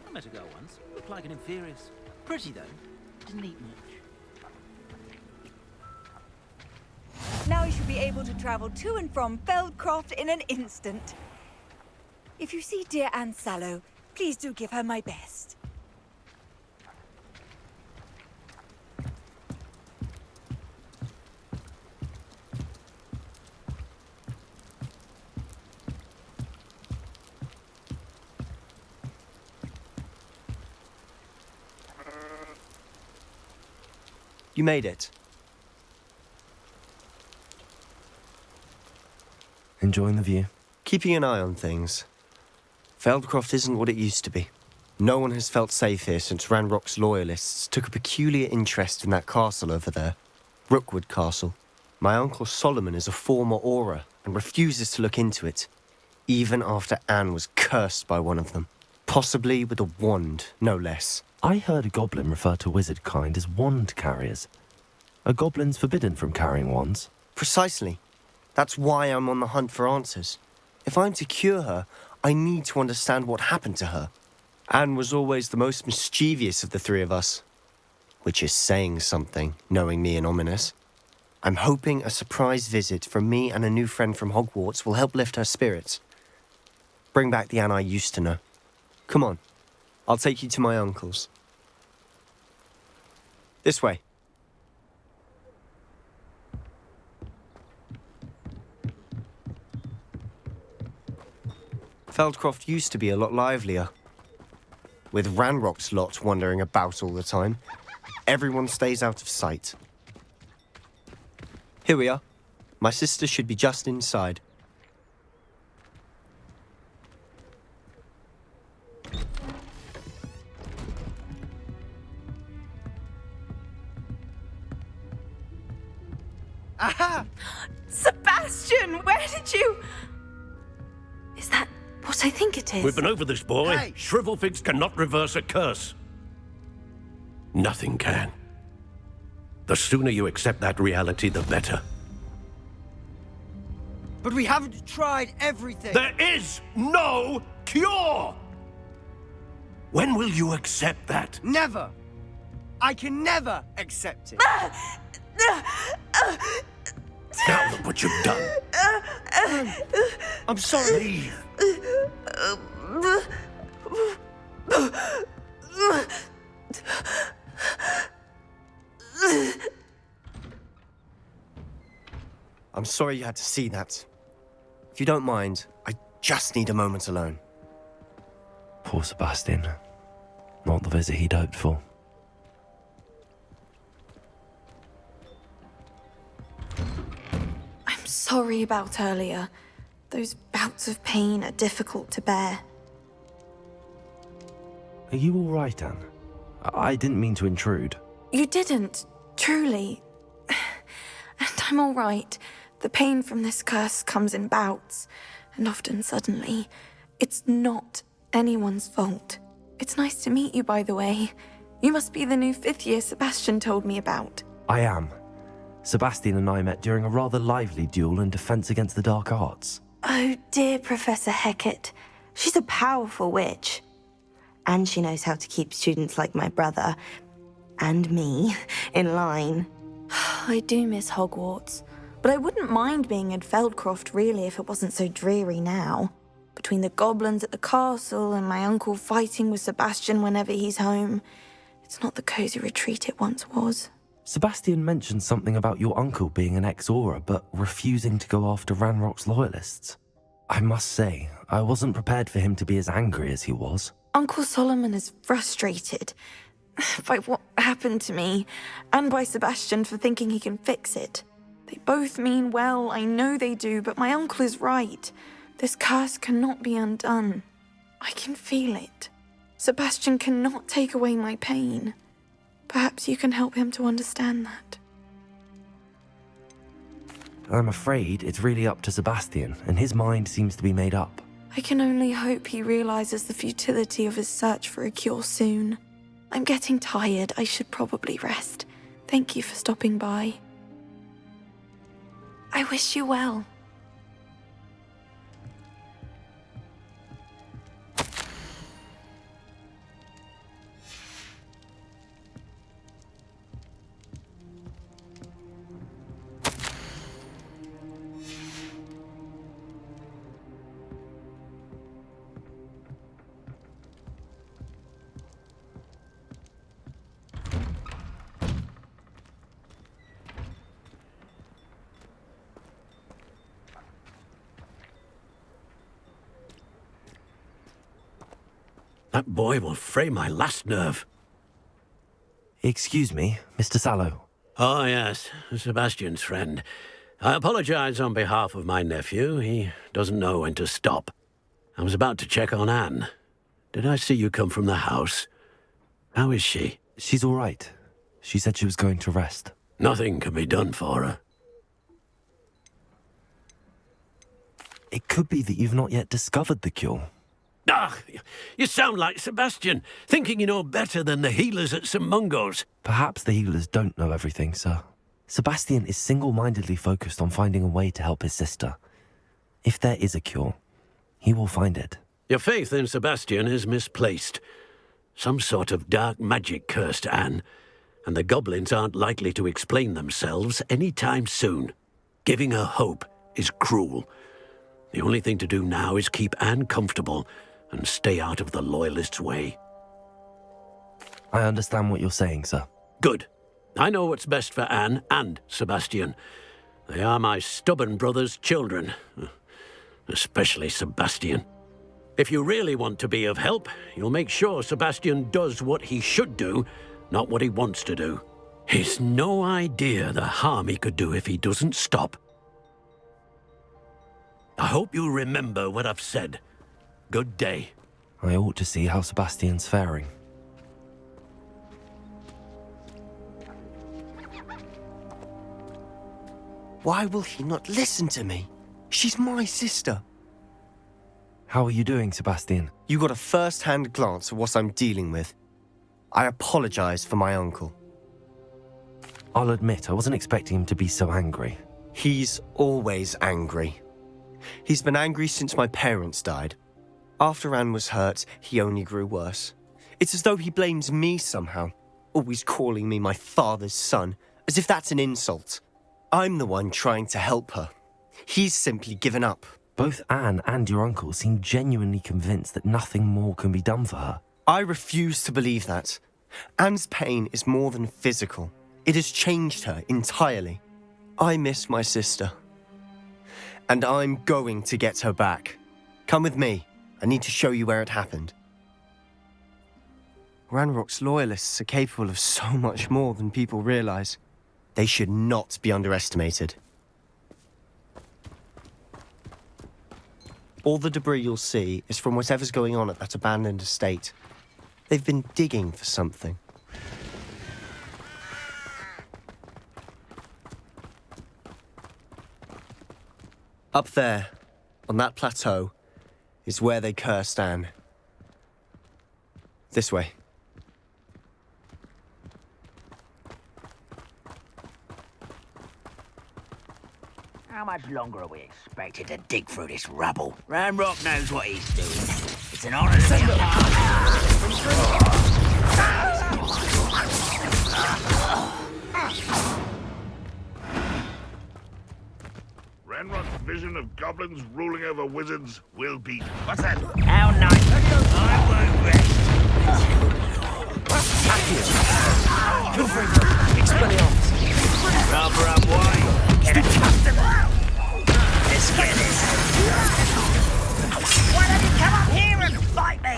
I met a girl once. Looked like an inferior's. Pretty though. Didn't eat much. Now you should be able to travel to and from Feldcroft in an instant. If you see dear Anne Sallow, please do give her my best. You made it. Enjoying the view? Keeping an eye on things. Feldcroft isn't what it used to be. No one has felt safe here since Ranrock's loyalists took a peculiar interest in that castle over there. Rookwood Castle. My uncle Solomon is a former Auror and refuses to look into it, even after Anne was cursed by one of them. Possibly with a wand, no less. I heard a goblin refer to wizard kind as wand carriers. Are goblins forbidden from carrying wands? Precisely. That's why I'm on the hunt for answers. If I'm to cure her, I need to understand what happened to her. Anne was always the most mischievous of the three of us. Which is saying something, knowing me and Ominous. I'm hoping a surprise visit from me and a new friend from Hogwarts will help lift her spirits. Bring back the Anne I used to know. Come on, I'll take you to my uncle's. This way. Feldcroft used to be a lot livelier. With Ranrock's lot wandering about all the time, everyone stays out of sight. Here we are. My sister should be just inside. Aha! Sebastian, where did you... Is that what I think it is? We've been over this, boy. Hey. Shrivelfigs cannot reverse a curse. Nothing can. The sooner you accept that reality, the better. But we haven't tried everything. There is no cure! When will you accept that? Never. I can never accept it. Now look what you've done. I'm sorry. Leave. I'm sorry you had to see that. If you don't mind, I just need a moment alone. Poor Sebastian. Not the visit he'd hoped for. I'm sorry about earlier. Those bouts of pain are difficult to bear. Are you all right, Anne? I didn't mean to intrude. You didn't, truly. And I'm all right. The pain from this curse comes in bouts, and often suddenly. It's not anyone's fault. It's nice to meet you, by the way. You must be the new 5th year Sebastian told me about. I am. Sebastian and I met during a rather lively duel in defense against the dark arts. Oh, dear Professor Hecat. She's a powerful witch. And she knows how to keep students like my brother, and me, in line. I do miss Hogwarts, but I wouldn't mind being in Feldcroft, really, if it wasn't so dreary now. Between the goblins at the castle and my uncle fighting with Sebastian whenever he's home, it's not the cosy retreat it once was. Sebastian mentioned something about your uncle being an ex-Auror, but refusing to go after Ranrock's loyalists. I must say, I wasn't prepared for him to be as angry as he was. Uncle Solomon is frustrated by what happened to me, and by Sebastian for thinking he can fix it. They both mean well, I know they do, but my uncle is right. This curse cannot be undone. I can feel it. Sebastian cannot take away my pain. Perhaps you can help him to understand that. I'm afraid it's really up to Sebastian, and his mind seems to be made up. I can only hope he realizes the futility of his search for a cure soon. I'm getting tired. I should probably rest. Thank you for stopping by. I wish you well. That boy will fray my last nerve. Excuse me, Mr. Sallow. Oh, yes, Sebastian's friend. I apologize on behalf of my nephew. He doesn't know when to stop. I was about to check on Anne. Did I see you come from the house? How is she? She's all right. She said she was going to rest. Nothing can be done for her. It could be that you've not yet discovered the cure. Ah, you sound like Sebastian, thinking you know better than the healers at St. Mungo's. Perhaps the healers don't know everything, sir. Sebastian is single-mindedly focused on finding a way to help his sister. If there is a cure, he will find it. Your faith in Sebastian is misplaced. Some sort of dark magic cursed Anne. and the goblins aren't likely to explain themselves any time soon. Giving her hope is cruel. The only thing to do now is keep Anne comfortable and stay out of the Loyalists' way. I understand what you're saying, sir. Good. I know what's best for Anne and Sebastian. They are my stubborn brother's children. Especially Sebastian. If you really want to be of help, you'll make sure Sebastian does what he should do, not what he wants to do. He's no idea the harm he could do if he doesn't stop. I hope you remember what I've said. Good day. I ought to see how Sebastian's faring. Why will he not listen to me? She's my sister. How are you doing, Sebastian? You got a first-hand glance at what I'm dealing with. I apologize for my uncle. I'll admit, I wasn't expecting him to be so angry. He's always angry. He's been angry since my parents died. After Anne was hurt, he only grew worse. It's as though he blames me somehow, always calling me my father's son, as if that's an insult. I'm the one trying to help her. He's simply given up. Both Anne and your uncle seem genuinely convinced that nothing more can be done for her. I refuse to believe that. Anne's pain is more than physical. It has changed her entirely. I miss my sister. And I'm going to get her back. Come with me. I need to show you where it happened. Ranrock's loyalists are capable of so much more than people realize. They should not be underestimated. All the debris you'll see is from whatever's going on at that abandoned estate. They've been digging for something. Up there, on that plateau, is where they cursed Anne. This way. How much longer are we expected to dig through this rubble? Ranrock knows what he's doing. It's an honor to be a Ranrock's vision of goblins ruling over wizards will be... What's that? How nice. I won't rest. Rubber up wide. Get accustomed. Let's get this. Why don't you come up here and fight me?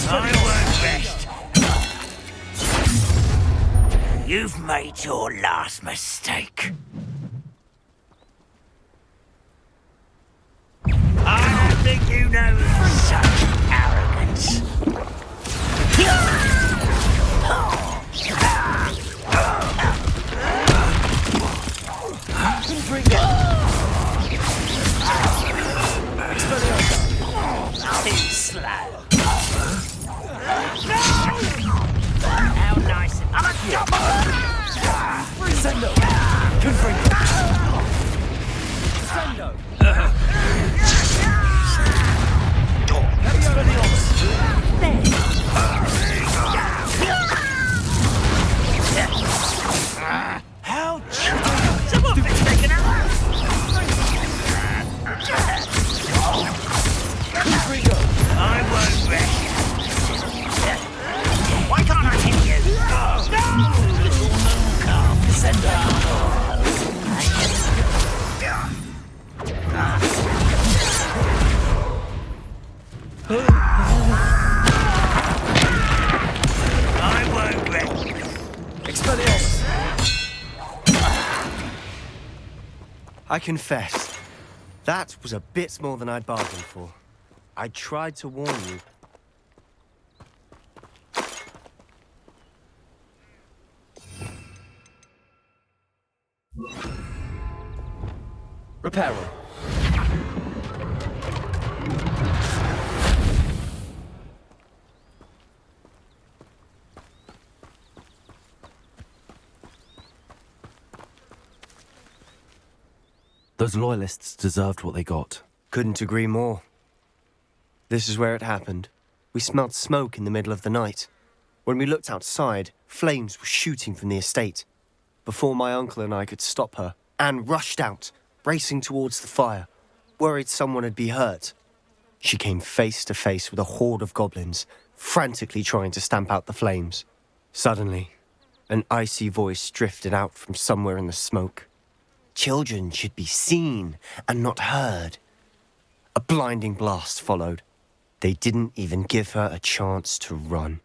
I won't rest. You've made your last mistake. I don't think you know such arrogance. Too slow. How nice. I'm a double. Sendo. Sendo. How someone been taken out. I won't rest. Why can't I hit you? No! Send I won't rest. Expelliarmus. I confess, that was a bit more than I'd bargained for. I tried to warn you. Reparo. Those loyalists deserved what they got. Couldn't agree more. This is where it happened. We smelled smoke in the middle of the night. When we looked outside, flames were shooting from the estate. Before my uncle and I could stop her, Anne rushed out, racing towards the fire, worried someone had been hurt. She came face to face with a horde of goblins, frantically trying to stamp out the flames. Suddenly, an icy voice drifted out from somewhere in the smoke. Children should be seen and not heard. A blinding blast followed. They didn't even give her a chance to run.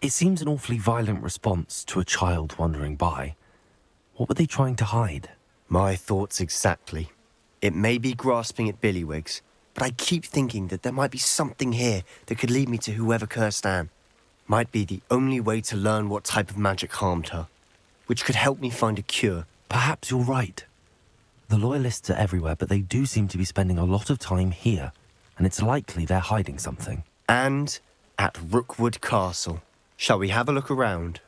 It seems an awfully violent response to a child wandering by. What were they trying to hide? My thoughts exactly. It may be grasping at billywhigs, but I keep thinking that there might be something here that could lead me to whoever cursed Anne. Might be the only way to learn what type of magic harmed her, which could help me find a cure. Perhaps you're right. The loyalists are everywhere, but they do seem to be spending a lot of time here, and it's likely they're hiding something. And at Rookwood Castle. Shall we have a look around?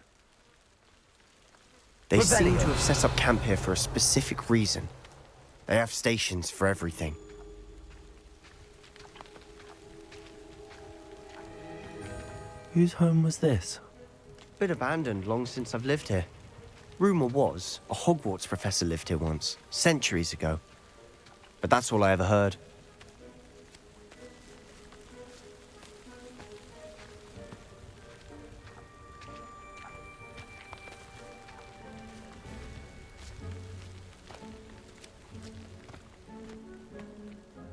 They seem to have set up camp here for a specific reason. They have stations for everything. Whose home was this? Been abandoned long since I've lived here. Rumour was a Hogwarts professor lived here once, centuries ago. But that's all I ever heard.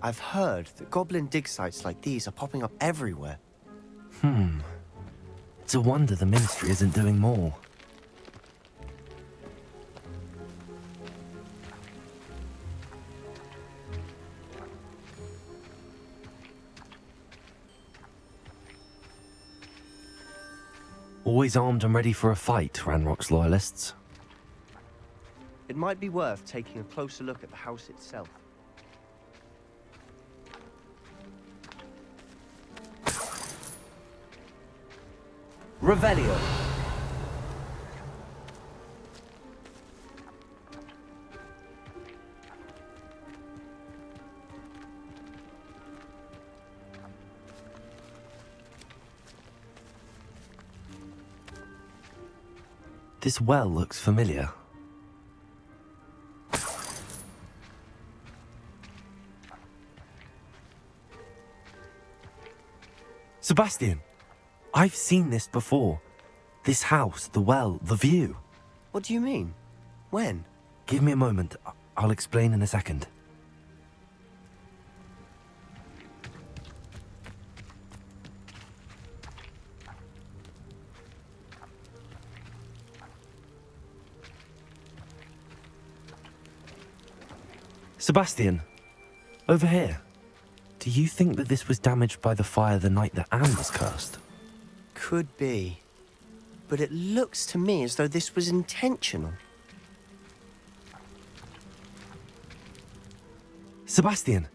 I've heard that goblin dig sites like these are popping up everywhere. It's a wonder the Ministry isn't doing more. Always armed and ready for a fight, Ranrock's loyalists. It might be worth taking a closer look at the house itself. Revelio. This well looks familiar. Sebastian! I've seen this before. This house, the well, the view. What do you mean? When? Give me a moment. I'll explain in a second. Sebastian, over here. Do you think that this was damaged by the fire the night that Anne was cursed? Could be. But it looks to me as though this was intentional. Sebastian,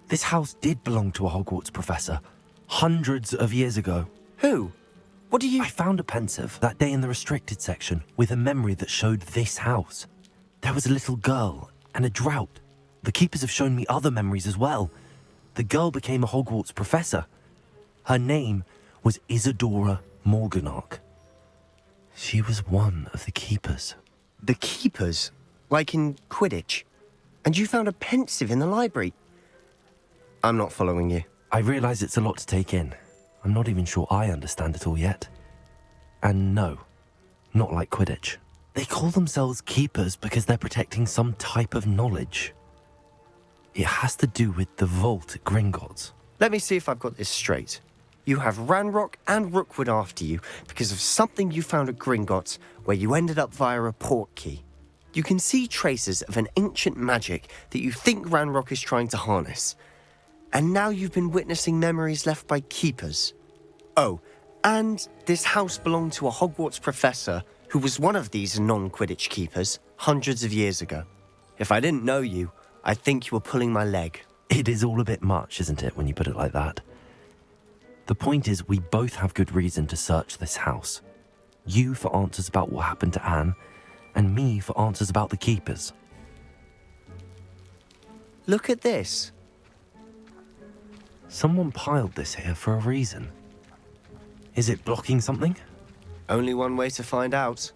this house did belong to a Hogwarts professor, hundreds of years ago. Who? What do you... I found a pensive that day in the restricted section with a memory that showed this house. There was a little girl and a drought. The keepers have shown me other memories as well. The girl became a Hogwarts professor. Her name was Isadora Morganach. She was one of the keepers. The keepers? Like in Quidditch? And you found a pensive in the library? I'm not following you. I realise it's a lot to take in. I'm not even sure I understand it all yet. And no, not like Quidditch. They call themselves keepers because they're protecting some type of knowledge. It has to do with the vault at Gringotts. Let me see if I've got this straight. You have Ranrock and Rookwood after you because of something you found at Gringotts where you ended up via a portkey. You can see traces of an ancient magic that you think Ranrock is trying to harness. And now you've been witnessing memories left by keepers. Oh, and this house belonged to a Hogwarts professor who was one of these non-Quidditch keepers hundreds of years ago. If I didn't know you, I'd think you were pulling my leg. It is all a bit much, isn't it, when you put it like that? The point is, we both have good reason to search this house. You for answers about what happened to Anne, and me for answers about the keepers. Look at this. Someone piled this here for a reason. Is it blocking something? Only one way to find out.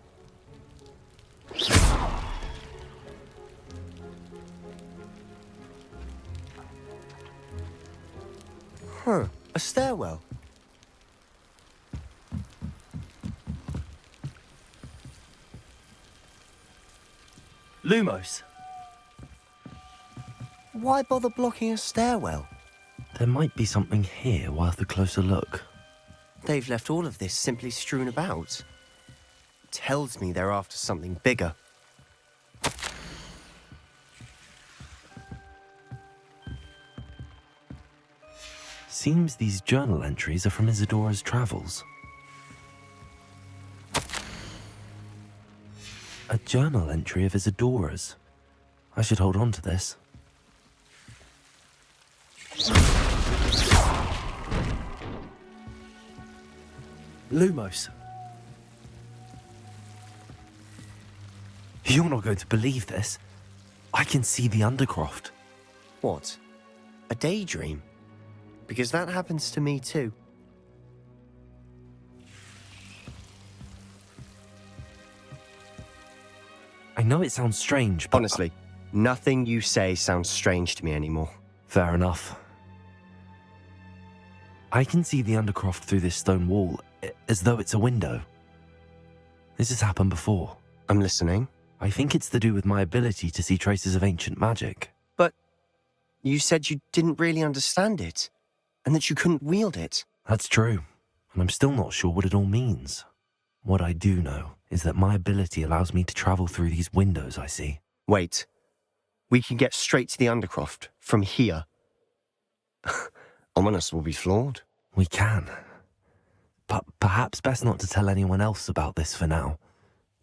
Huh, a stairwell. Lumos. Why bother blocking a stairwell? There might be something here worth a closer look. They've left all of this simply strewn about. Tells me they're after something bigger. Seems these journal entries are from Isadora's travels. A journal entry of Isadora's. I should hold on to this. Lumos. You're not going to believe this. I can see the Undercroft. What? A daydream? Because that happens to me too. I know it sounds strange, but... Honestly, nothing you say sounds strange to me anymore. Fair enough. I can see the Undercroft through this stone wall, as though it's a window. This has happened before. I'm listening. I think it's to do with my ability to see traces of ancient magic. But you said you didn't really understand it, and that you couldn't wield it. That's true, and I'm still not sure what it all means. What I do know is that my ability allows me to travel through these windows I see. Wait. We can get straight to the Undercroft from here. Ominous will be floored. We can. But perhaps best not to tell anyone else about this for now.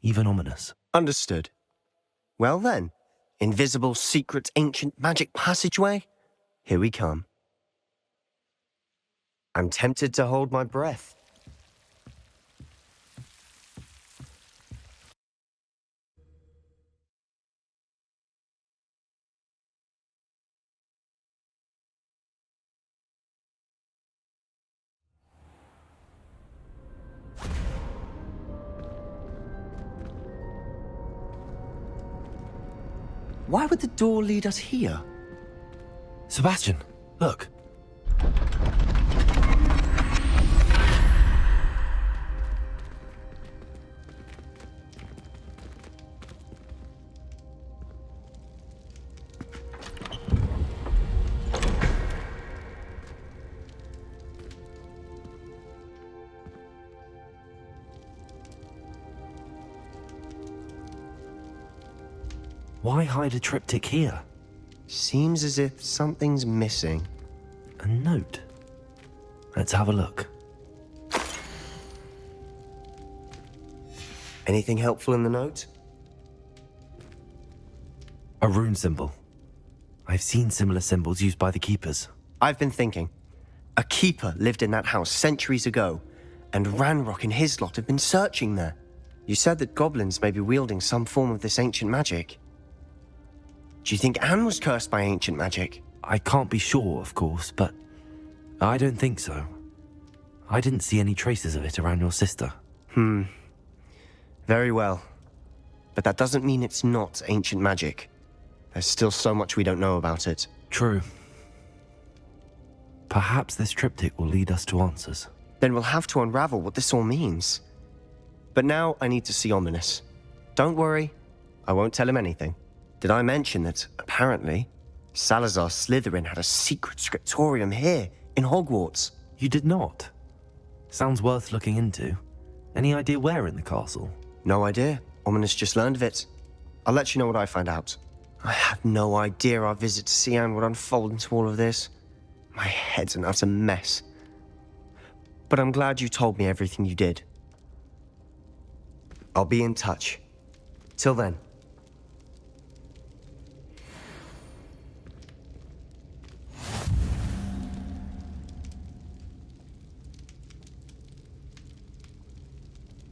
Even Ominous. Understood. Well then, invisible, secret, ancient magic passageway? Here we come. I'm tempted to hold my breath. Why would the door lead us here? Sebastian, look. Why hide a triptych here? Seems as if something's missing. A note. Let's have a look. Anything helpful in the note? A rune symbol. I've seen similar symbols used by the keepers. I've been thinking. A keeper lived in that house centuries ago, and Ranrock and his lot have been searching there. You said that goblins may be wielding some form of this ancient magic. Do you think Anne was cursed by ancient magic? I can't be sure, of course, but I don't think so. I didn't see any traces of it around your sister. Very well. But that doesn't mean it's not ancient magic. There's still so much we don't know about it. True. Perhaps this triptych will lead us to answers. Then we'll have to unravel what this all means. But now I need to see Ominous. Don't worry, I won't tell him anything. Did I mention that, apparently, Salazar Slytherin had a secret scriptorium here, in Hogwarts? You did not? Sounds worth looking into. Any idea where in the castle? No idea. Ominous just learned of it. I'll let you know what I find out. I had no idea our visit to see Anne would unfold into all of this. My head's an utter mess. But I'm glad you told me everything you did. I'll be in touch. Till then.